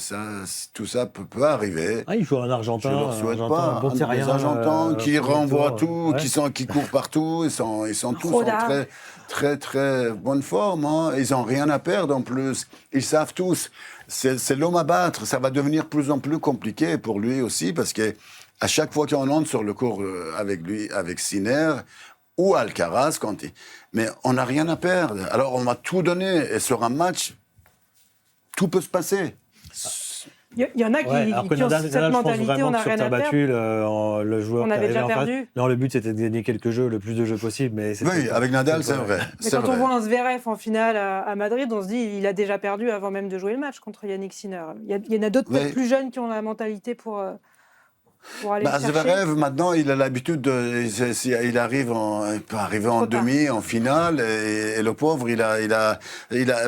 tout ça peut arriver. Ah, il joue un Argentin. Je leur souhaite Argentin, pas. un bon terrien. Les Argentins qui renvoient tout, ouais. qui courent partout, ils sont tous en Rodard. très bonne forme. Hein. Ils n'ont rien à perdre en plus. Ils savent tous. C'est l'homme à battre. Ça va devenir de plus en plus compliqué pour lui aussi parce que à chaque fois qu'on entre sur le court avec lui, avec Sinner ou Alcaraz, mais on n'a rien à perdre. Alors on va tout donner et sur un match, tout peut se passer. Il y en a qui ont Nadal, cette mentalité, on n'a sur rien terre à perdre. battue, le joueur On qui avait arrivait déjà en face. perdu. Non, le but c'était de gagner quelques jeux, le plus de jeux possible. Mais Oui, avec Nadal, c'est vrai. Mais quand on voit un Zverev en finale à Madrid, on se dit il a déjà perdu avant même de jouer le match contre Yannick Sinner. Il y en a d'autres peut-être plus jeunes qui ont la mentalité pour aller le chercher. Zverev, maintenant, il a l'habitude il peut arriver en demi, en finale, et le pauvre,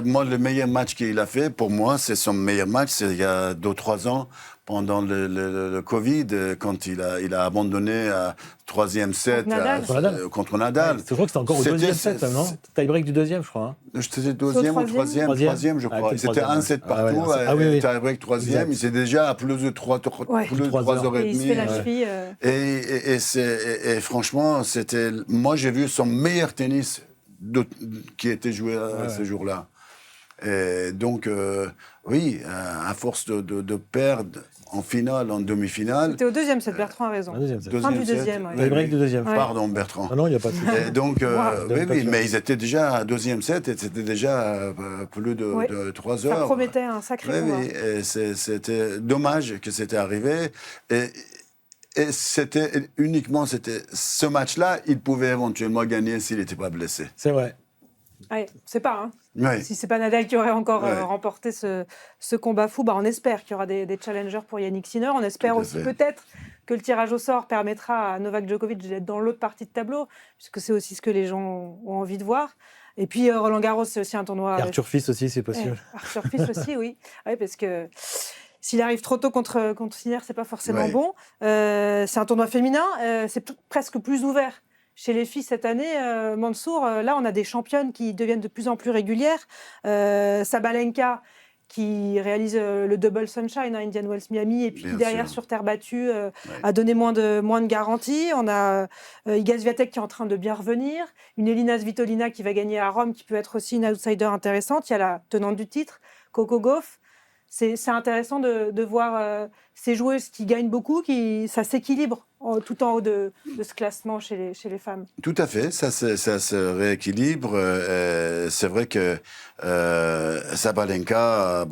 moi, le meilleur match qu'il a fait, pour moi, c'est son meilleur match, c'est il y a 2-3 ans, pendant le Covid, quand il a abandonné à troisième set contre Nadal. Ouais, je crois que c'était encore au deuxième set, non? Tie-break du deuxième, je crois. Hein. C'était deuxième ou troisième, je crois. C'était un set partout, tie-break troisième. Il s'est déjà à plus de 3 heures et demie. Il se fait la cheville. Et franchement, moi, j'ai vu son meilleur tennis qui était joué ce jour-là. Et donc, oui, à force de perdre en finale, en demi-finale. C'était au deuxième set, Bertrand a raison. Fin du deuxième. Le break du deuxième. Pardon, Bertrand. Ah non, il n'y a pas de souci. Donc, oui, mais ils étaient déjà à deuxième set et c'était déjà plus de 3 heures. Ça promettait un sacré combat. Oui, et c'était dommage que c'était arrivé. Et c'était uniquement ce match-là, il pouvait éventuellement gagner s'il n'était pas blessé. C'est vrai. Ouais, c'est pas, hein. Oui. Si c'est pas Nadal qui aurait encore remporté ce combat fou, on espère qu'il y aura des challengers pour Yannick Sinner. On espère aussi peut-être que le tirage au sort permettra à Novak Djokovic d'être dans l'autre partie de tableau, puisque c'est aussi ce que les gens ont envie de voir. Et puis Roland Garros, c'est aussi un tournoi. Et Arthur Fils aussi, c'est possible. Arthur Fils aussi, oui. Ouais, parce que s'il arrive trop tôt contre Sinner, c'est pas forcément bon. C'est un tournoi féminin, c'est presque plus ouvert. Chez les filles cette année, Mansour, là on a des championnes qui deviennent de plus en plus régulières. Sabalenka qui réalise le double Sunshine à Indian Wells Miami et puis Bien derrière sûr. sur terre battue a donné moins de garanties. On a Iga Swiatek qui est en train de bien revenir, une Elina Svitolina qui va gagner à Rome qui peut être aussi une outsider intéressante. Il y a la tenante du titre, Coco Gauff. C'est intéressant de voir ces joueuses qui gagnent beaucoup, ça s'équilibre tout en haut de ce classement chez les femmes. Tout à fait, ça se rééquilibre. C'est vrai que Sabalenka,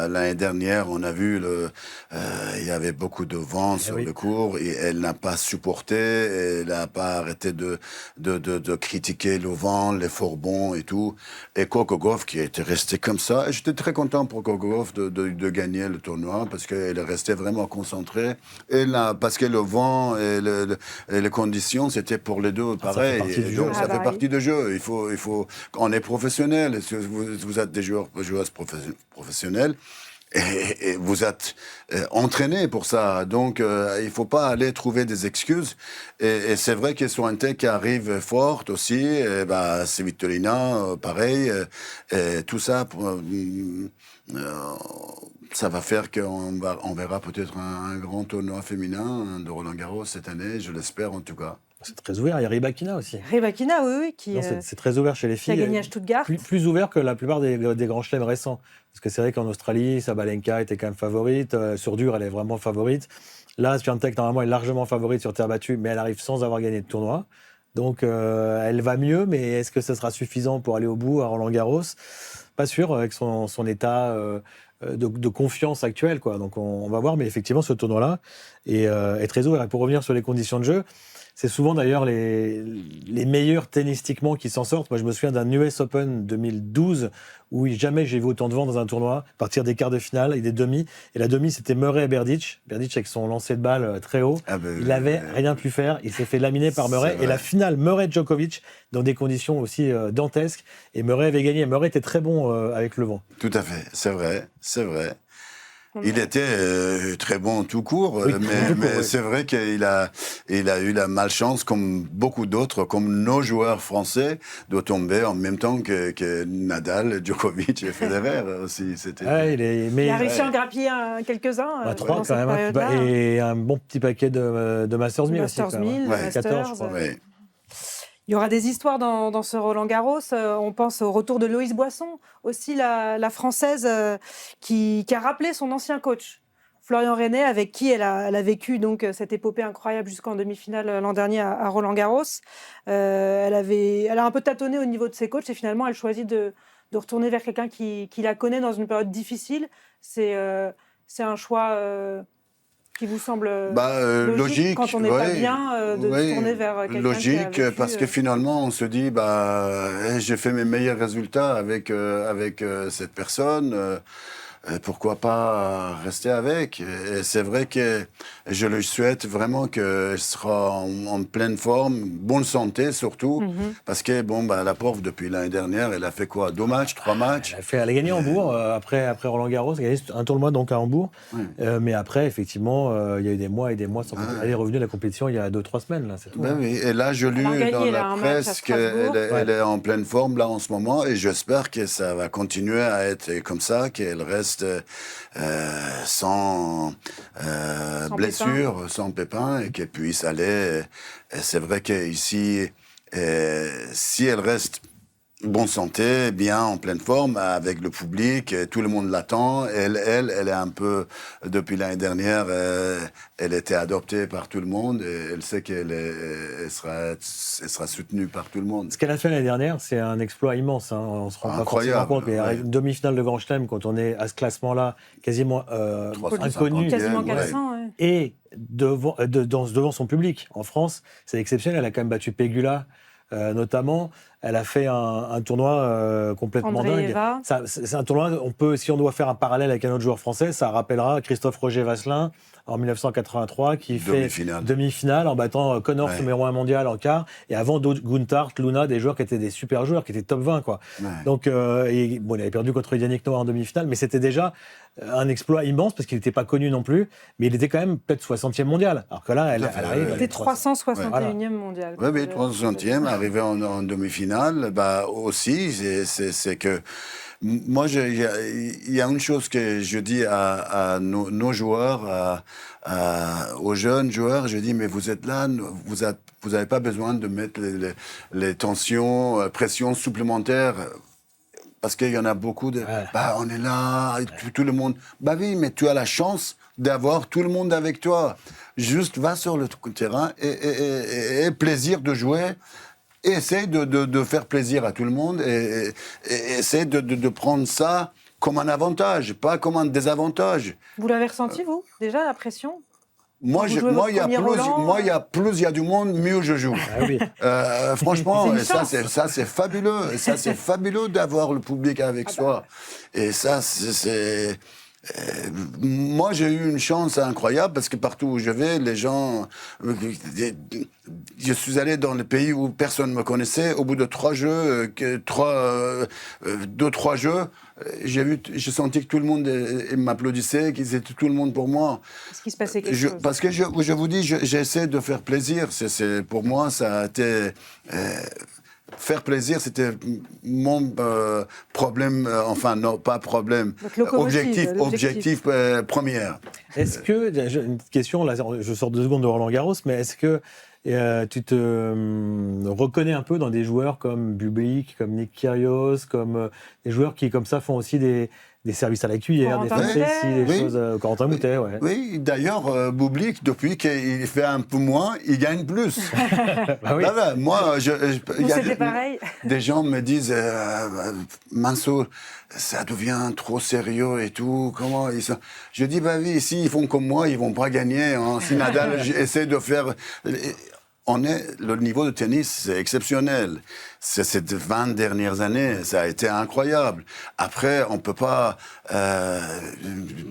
l'année dernière, on a vu il y avait beaucoup de vent sur le court et elle n'a pas supporté, elle n'a pas arrêté de critiquer le vent, les fourgons et tout. Et Coco Gauff qui était resté comme ça. Et j'étais très content pour Coco Gauff de gagner le tournoi parce qu'elle est restée vraiment concentrée. Parce que le vent et les conditions, c'était pour les deux pareil. Ça fait partie du jeu. Il faut, on est professionnel. Vous êtes des joueuses professionnelles. Et vous êtes entraînés pour ça. Donc, il ne faut pas aller trouver des excuses. Et c'est vrai qu'ils sont un tel qui arrive forte aussi. C'est Svitolina, pareil. Et tout ça, ça va faire qu'on verra peut-être un grand tournoi féminin de Roland Garros cette année. Je l'espère en tout cas. C'est très ouvert. Il y a Rybakina aussi. Rybakina, oui, qui c'est très ouvert chez les a filles. gagné à Stuttgart. Plus ouvert que la plupart des grands chelems récents. Parce que c'est vrai qu'en Australie, Sabalenka était quand même favorite. Sur dur, elle est vraiment favorite. Là, Swiatek, normalement, est largement favorite sur terre battue, mais elle arrive sans avoir gagné de tournoi. Donc, elle va mieux, mais est-ce que ce sera suffisant pour aller au bout à Roland-Garros ? Pas sûr, avec son état de confiance actuel, quoi. Donc, on va voir, mais effectivement, ce tournoi-là est très ouvert. Et pour revenir sur les conditions de jeu, c'est souvent d'ailleurs les meilleurs tennistiquement qui s'en sortent. Moi, je me souviens d'un US Open 2012 où jamais j'ai vu autant de vent dans un tournoi, à partir des quarts de finale et des demi. Et la demi, c'était Murray et Berdych. Berdych avec son lancer de balle très haut. Il n'avait rien pu faire. Il s'est fait laminer par Murray. Et la finale, Murray-Djokovic, dans des conditions aussi dantesques. Et Murray avait gagné. Murray était très bon avec le vent. Tout à fait, c'est vrai. Il était très bon tout court, mais c'est vrai qu'il a eu la malchance, comme beaucoup d'autres, comme nos joueurs français, de tomber en même temps que Nadal, Djokovic et Federer aussi. Il a réussi à en grappiller quelques-uns. 3 quand même, et un bon petit paquet de Masters 1000 aussi. Masters 1000, Masters, 14, je crois. Il y aura des histoires dans ce Roland-Garros. On pense au retour de Loïs Boisson, aussi la Française qui a rappelé son ancien coach, Florian Renet, avec qui elle a vécu donc, cette épopée incroyable jusqu'en demi-finale l'an dernier à Roland-Garros. Elle a un peu tâtonné au niveau de ses coachs et finalement elle choisit de retourner vers quelqu'un qui la connaît dans une période difficile. C'est un choix... qui vous semble logique quand on n'est pas bien de se tourner vers quelqu'un logique, qui a vécu, parce que finalement, on se dit, j'ai fait mes meilleurs résultats avec cette personne, pourquoi pas rester avec ? Et c'est vrai que je lui souhaite vraiment qu'elle sera en pleine forme, bonne santé surtout, parce que la pauvre, depuis l'année dernière, elle a fait quoi ? 2 matchs, 3 matchs ? Elle a gagné Hambourg après Roland-Garros, elle a gagné un tournoi donc à Hambourg, mais après, effectivement, il y a eu des mois et des mois sans compétition. Elle est revenue de la compétition il y a 2-3 semaines, là, c'est tout. Oui. Et là, je lis dans la presse qu'elle est en pleine forme là en ce moment, et j'espère que ça va continuer à être comme ça, qu'elle reste sans blessure, sans pépin, et qu'elle puisse aller. Et c'est vrai qu'ici, si elle reste bonne santé, bien, en pleine forme, avec le public, tout le monde l'attend. Elle est un peu, depuis l'année dernière, elle était adoptée par tout le monde, et elle sait qu'elle sera soutenue par tout le monde. Ce qu'elle a fait l'année dernière, c'est un exploit immense. On ne se rend pas forcément compte, mais une demi-finale de Grand Chelem, quand on est à ce classement-là, quasiment inconnu, quasiment 400, et devant son public. En France, c'est exceptionnel. Elle a quand même battu Pegula, notamment. Elle a fait un tournoi complètement dingue. C'est un tournoi, si on doit faire un parallèle avec un autre joueur français, ça rappellera Christophe Roger Vasselin en 1983, qui fait demi-finale en battant Connors, numéro 1 mondial, en quart, et avant Guntart, Luna, des joueurs qui étaient des super joueurs, qui étaient top 20, quoi. Donc, il avait perdu contre Yannick Noah en demi-finale, mais c'était déjà un exploit immense, parce qu'il n'était pas connu non plus, mais il était quand même peut-être 60e mondial. Alors que là, elle arrive... Il était 361e mondial. Oui, 360e, arrivé en demi-finale, aussi, c'est que... Moi, il y a une chose que je dis à nos joueurs, aux jeunes joueurs, je dis, mais vous êtes là, vous n'avez pas besoin de mettre les tensions, pressions supplémentaires, parce qu'il y en a beaucoup de... on est là, tout le monde... oui, mais tu as la chance d'avoir tout le monde avec toi. Juste va sur le terrain et plaisir de jouer. Et essaye de faire plaisir à tout le monde et essaye de prendre ça comme un avantage, pas comme un désavantage. Vous l'avez ressenti, vous, déjà, la pression ? Moi, il y a plus il y a du monde, mieux je joue. Franchement, ça c'est fabuleux. Ça c'est fabuleux d'avoir le public avec soi. Et ça c'est moi, j'ai eu une chance incroyable parce que partout où je vais, les gens... Je suis allé dans les pays où personne ne me connaissait. Au bout de 3 jeux, 2-3 jeux, j'ai senti que tout le monde m'applaudissait, qu'ils étaient tout le monde pour moi. Est-ce qu'il se passait quelque chose ? Parce que je vous dis, j'essaie de faire plaisir. Pour moi, ça a été... faire plaisir, c'était mon problème, enfin non, pas problème, objectif premier. Est-ce que, une petite question, là, je sors 2 secondes de Roland Garros, mais est-ce que tu te reconnais un peu dans des joueurs comme Bublik, comme Nick Kyrgios, comme des joueurs qui, comme ça, font aussi des services à la cuillère, Corentin des facéties, des choses... Corentin Moutet, ouais. Oui, d'ailleurs, Bublik, depuis qu'il fait un peu moins, il gagne plus. Bah oui. Voilà, moi, C'était pareil. Des gens me disent, Mansour, ça devient trop sérieux et tout. Comment ils sont... Je dis, bah oui, s'ils font comme moi, ils vont pas gagner. Hein. Si Nadal essaie de faire... Le niveau de tennis, c'est exceptionnel. Ces 20 dernières années, ça a été incroyable. Après, on peut pas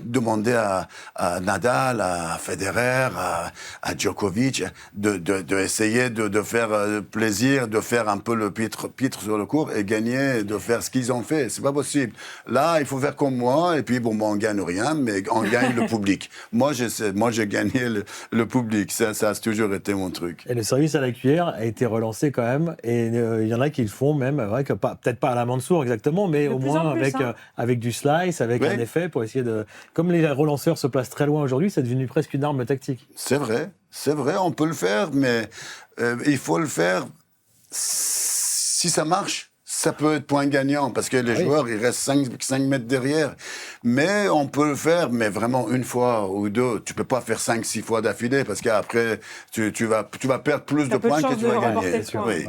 demander à Nadal, à Federer, à Djokovic de essayer de faire plaisir, de faire un peu le pitre sur le court et gagner, de faire ce qu'ils ont fait. C'est pas possible. Là, il faut faire comme moi, et puis bon, on gagne rien, mais on gagne le public. Moi, j'ai gagné le public. Ça a toujours été mon truc. Et le service à la cuillère a été relancé quand même, et il y en a qui le font même, peut-être pas à la Mansour exactement, mais au moins avec du slice, avec un effet pour essayer de... Comme les relanceurs se placent très loin aujourd'hui, c'est devenu presque une arme tactique. C'est vrai, on peut le faire, mais il faut le faire si ça marche. Ça peut être point gagnant, parce que les joueurs, ils restent 5 mètres derrière. Mais on peut le faire, mais vraiment une fois ou deux. Tu peux pas faire 5-6 fois d'affilée, parce qu'après, tu vas perdre plus de points que tu vas gagner. Oui.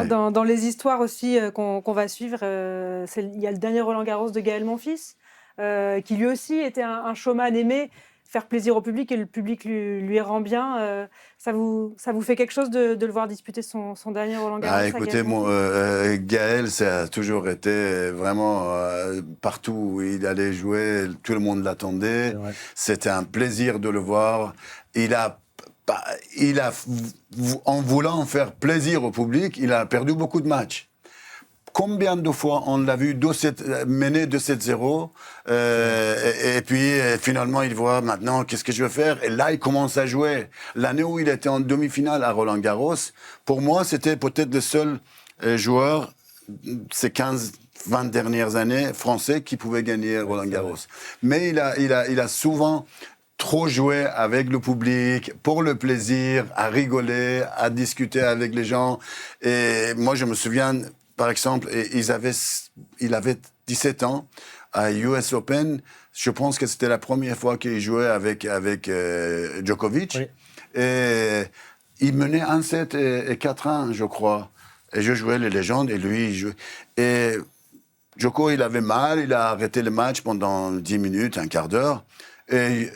Dans les histoires aussi qu'on va suivre, il y a le dernier Roland Garros de Gaël Monfils, qui lui aussi était un showman aimé, faire plaisir au public, et le public lui rend bien. Ça vous fait quelque chose de le voir disputer son dernier Roland Garros? Écoutez, Gaël, ça a toujours été vraiment partout où il allait jouer, tout le monde l'attendait. C'était un plaisir de le voir. En voulant faire plaisir au public, il a perdu beaucoup de matchs. Combien de fois on l'a vu mener 2-7-0 et puis finalement il voit maintenant qu'est-ce que je vais faire, et là il commence à jouer. L'année où il était en demi-finale à Roland Garros, pour moi c'était peut-être le seul joueur ces 15-20 dernières années français qui pouvait gagner Roland Garros. Mais il a souvent trop joué avec le public, pour le plaisir, à rigoler, à discuter avec les gens. Et moi je me souviens, par exemple, il avait 17 ans à US Open. Je pense que c'était la première fois qu'il jouait avec Djokovic. Oui. Et il menait 1-7 et 4-1, je crois. Et je jouais les légendes et lui, il jouait. Et Djoko, il avait mal, il a arrêté le match pendant 10 minutes, un quart d'heure. Et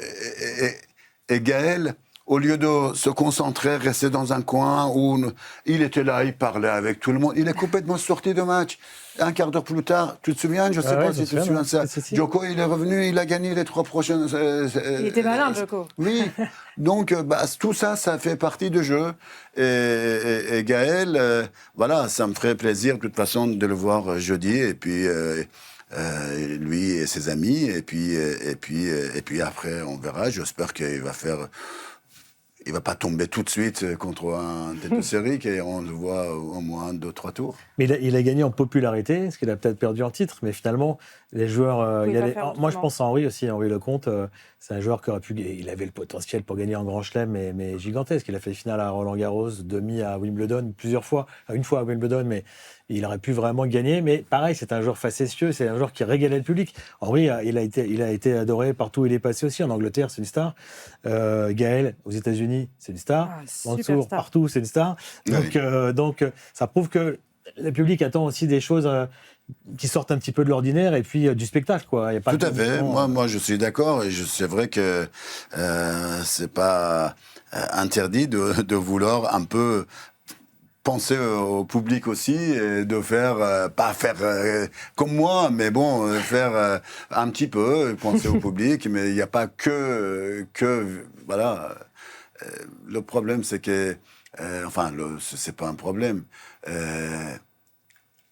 Gaël, au lieu de se concentrer, rester dans un coin où il était là, il parlait avec tout le monde. Il est complètement sorti de match. Un quart d'heure plus tard, tu te souviens? Je ne sais pas si tu te souviens de ça. Djoko, il est revenu, il a gagné les 3 prochaines... il était malin, Djoko. Oui. Donc, tout ça, ça fait partie du jeu. Et Gaël, voilà, ça me ferait plaisir, de toute façon, de le voir jeudi. Et puis... lui et ses amis, et puis après, on verra. J'espère qu'il va faire... Il va pas tomber tout de suite contre un tête de série, et on le voit au moins 2-3 tours. Mais il a gagné en popularité, parce qu'il a peut-être perdu en titre, mais finalement, les joueurs... moi, je pense à Henri aussi, Henri Lecomte. C'est un joueur qui aurait pu... Il avait le potentiel pour gagner en Grand Chelem, mais gigantesque. Il a fait finale à Roland-Garros, demi à Wimbledon, plusieurs fois. Une fois à Wimbledon, mais il aurait pu vraiment gagner. Mais pareil, c'est un joueur facétieux, c'est un joueur qui régalait le public. Henri, il a été adoré partout où il est passé aussi. En Angleterre, c'est une star. Gaël, aux États-Unis, c'est une star. Mansour, partout, c'est une star. Donc, ça prouve que le public attend aussi des choses... qui sortent un petit peu de l'ordinaire, et puis du spectacle, quoi. Il y a pas tout à fait. Moi, je suis d'accord, et c'est vrai que c'est pas interdit de vouloir un peu penser au public aussi, et de faire, pas faire comme moi, mais bon, faire un petit peu, penser au public, mais il n'y a pas que voilà. Le problème, c'est que, c'est pas un problème.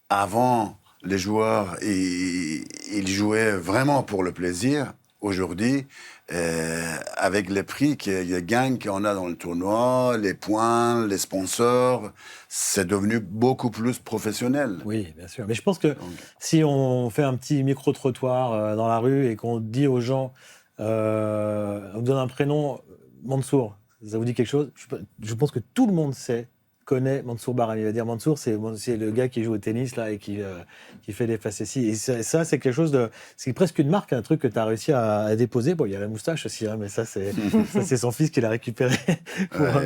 Avant, les joueurs, ils jouaient vraiment pour le plaisir. aujourd'hui, avec les prix, les gains qu'on a dans le tournoi, les points, les sponsors, c'est devenu beaucoup plus professionnel. Oui, bien sûr. Mais je pense que si on fait un petit micro-trottoir dans la rue et qu'on dit aux gens, on vous donne un prénom, Mansour, ça vous dit quelque chose? Je pense que tout le monde connaît Mansour Bahrami. Il va dire Mansour, c'est le gars qui joue au tennis là et qui fait des facéties. Et ça, c'est quelque chose de. C'est presque une marque, un truc que tu as réussi à déposer. Bon, il y a la moustache aussi, hein, mais ça, c'est son fils qui l'a récupéré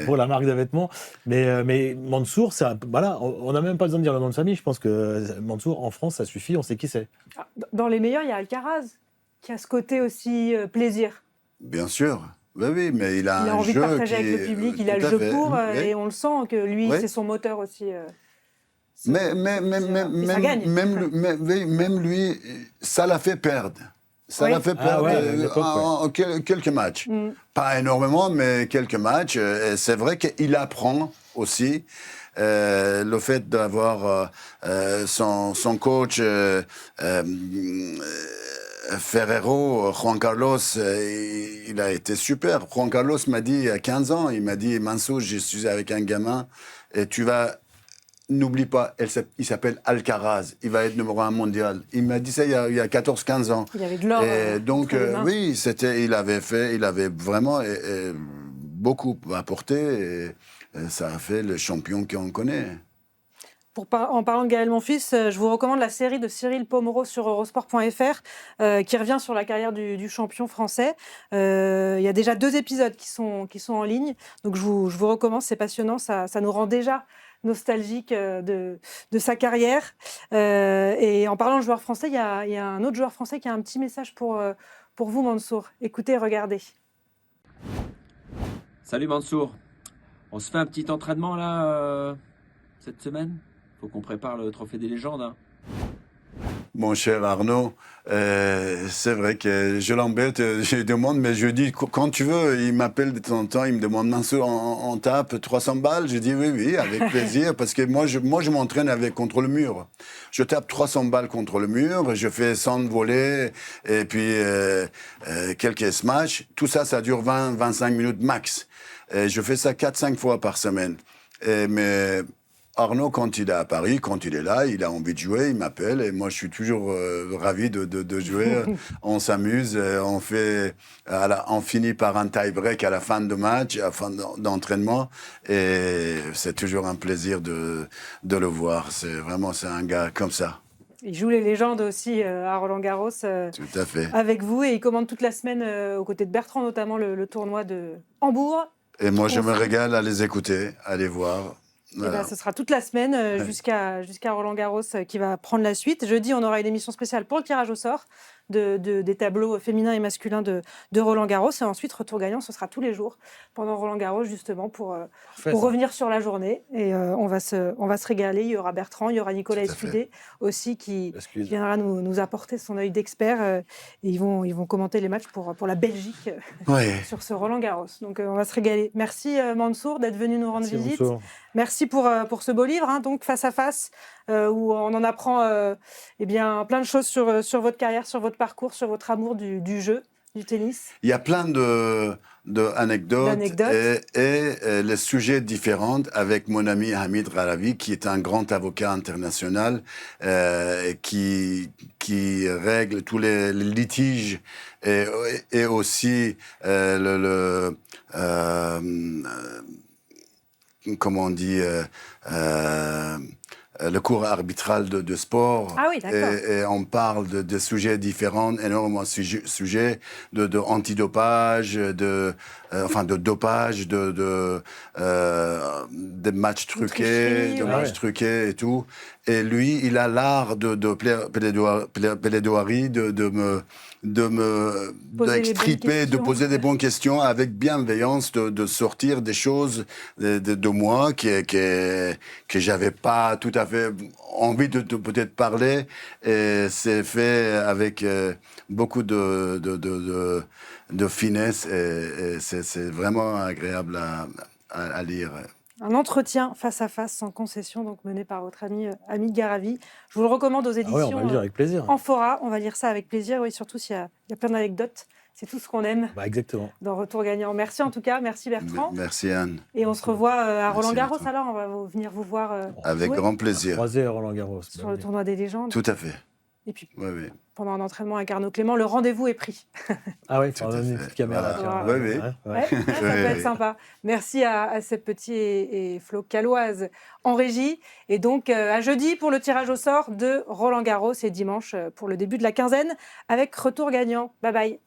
pour la marque de vêtements. Mais Mansour, voilà, on n'a même pas besoin de dire le nom de famille. Je pense que Mansour, en France, ça suffit, on sait qui c'est. Dans les meilleurs, il y a Alcaraz, qui a ce côté aussi plaisir. Bien sûr. Oui, mais il a un envie de jeu partager avec le public, il a le jeu pour, et on le sent que lui, c'est son moteur aussi. Mais ça gagne. même lui, ça l'a fait perdre. Ça l'a fait perdre quelques matchs. Pas énormément, mais quelques matchs. Et c'est vrai qu'il apprend aussi. Le fait d'avoir son coach Ferrero, Juan Carlos, il a été super. Juan Carlos m'a dit à 15 ans, il m'a dit, Mansour, je suis avec un gamin et n'oublie pas, il s'appelle Alcaraz, il va être numéro 1 mondial. Il m'a dit ça il y a 14-15 ans. Il avait de l'or. Et donc, oui, il avait vraiment beaucoup apporté et ça a fait le champion qu'on connaît. En parlant de Gaël Monfils, je vous recommande la série de Cyril Pomereau sur Eurosport.fr qui revient sur la carrière du champion français. Il y a déjà 2 épisodes qui sont en ligne, donc je vous recommande, c'est passionnant, ça nous rend déjà nostalgique de sa carrière. Et en parlant de joueurs français, il y a un autre joueur français qui a un petit message pour vous, Mansour. Écoutez, regardez. Salut Mansour, on se fait un petit entraînement là cette semaine? Faut qu'on prépare le trophée des légendes. Hein. Mon cher Arnaud, c'est vrai que je l'embête, je lui demande, mais je lui dis quand tu veux, il m'appelle de temps en temps, il me demande Mansour, on tape 300 balles? Je dis oui, avec plaisir, parce que moi je m'entraîne contre le mur. Je tape 300 balles contre le mur, je fais 100 volets, et puis quelques smash. Tout ça, ça dure 20-25 minutes max. Et je fais ça 4-5 fois par semaine. Mais Arnaud, quand il est à Paris, quand il est là, il a envie de jouer, il m'appelle et moi je suis toujours ravi de jouer. On s'amuse, on finit par un tie-break à la fin de match, à la fin d'entraînement et c'est toujours un plaisir de le voir. C'est un gars comme ça. Il joue les légendes aussi à Roland-Garros. Tout à fait. Avec vous et il commande toute la semaine aux côtés de Bertrand notamment le tournoi de Hambourg. Et moi je me régale à les écouter, à les voir. Voilà. Ce sera toute la semaine jusqu'à Roland-Garros qui va prendre la suite. Jeudi, on aura une émission spéciale pour le tirage au sort des tableaux féminins et masculins de Roland-Garros. Et ensuite, retour gagnant, ce sera tous les jours pendant Roland-Garros, justement, pour revenir sur la journée. Et on va se régaler. Il y aura Bertrand, il y aura Nicolas Escudé aussi qui viendra nous apporter son œil d'expert. Et ils vont commenter les matchs pour la Belgique sur ce Roland-Garros. Donc, on va se régaler. Merci Mansour d'être venu nous rendre visite. Mansour. Merci pour ce beau livre, donc Face à Face, où on en apprend plein de choses sur votre carrière, sur votre parcours, sur votre amour du jeu, du tennis. Il y a plein d'anecdotes et les sujets différents avec mon ami Hamid Raravi, qui est un grand avocat international qui règle tous les litiges et aussi comment on dit, le cours arbitral de sport. Ah oui, d'accord. Et on parle de sujets différents, énormément de sujets de antidopage, de dopage, de matchs truqués, et tout. Et lui, il a l'art de plaidoirie, d'extriper, de poser des bonnes questions avec bienveillance, de sortir des choses de moi que j'avais pas tout à fait envie de peut-être parler. Et c'est fait avec beaucoup de finesse et c'est vraiment agréable à lire. Un entretien face à face sans concession, donc mené par votre ami Hamid Garavi. Je vous le recommande aux éditions on va le lire avec plaisir. Amphora. On va lire ça avec plaisir, oui, surtout s'il y a plein d'anecdotes C'est tout ce qu'on aime Bah, exactement. dans Retour gagnant. Merci en tout cas, merci Bertrand. Merci Anne. Et on se revoit à Merci, Roland-Garros Bertrand. alors, on va venir vous voir Avec jouer grand plaisir. Croisé à Roland-Garros. sur le tournoi des légendes. Tout à fait. Et puis Oui, oui. pendant un entraînement avec Arnaud Clément, le rendez-vous est pris. Ah ouais, Tout à tu une fait. petite caméra. Voilà. tiens. Oui, oui. Ouais, ça peut être Oui. sympa. Merci à Seb Petit et Flo Caloise en régie. Et donc à jeudi pour le tirage au sort de Roland Garros et dimanche pour le début de la quinzaine avec Retour gagnant. Bye bye.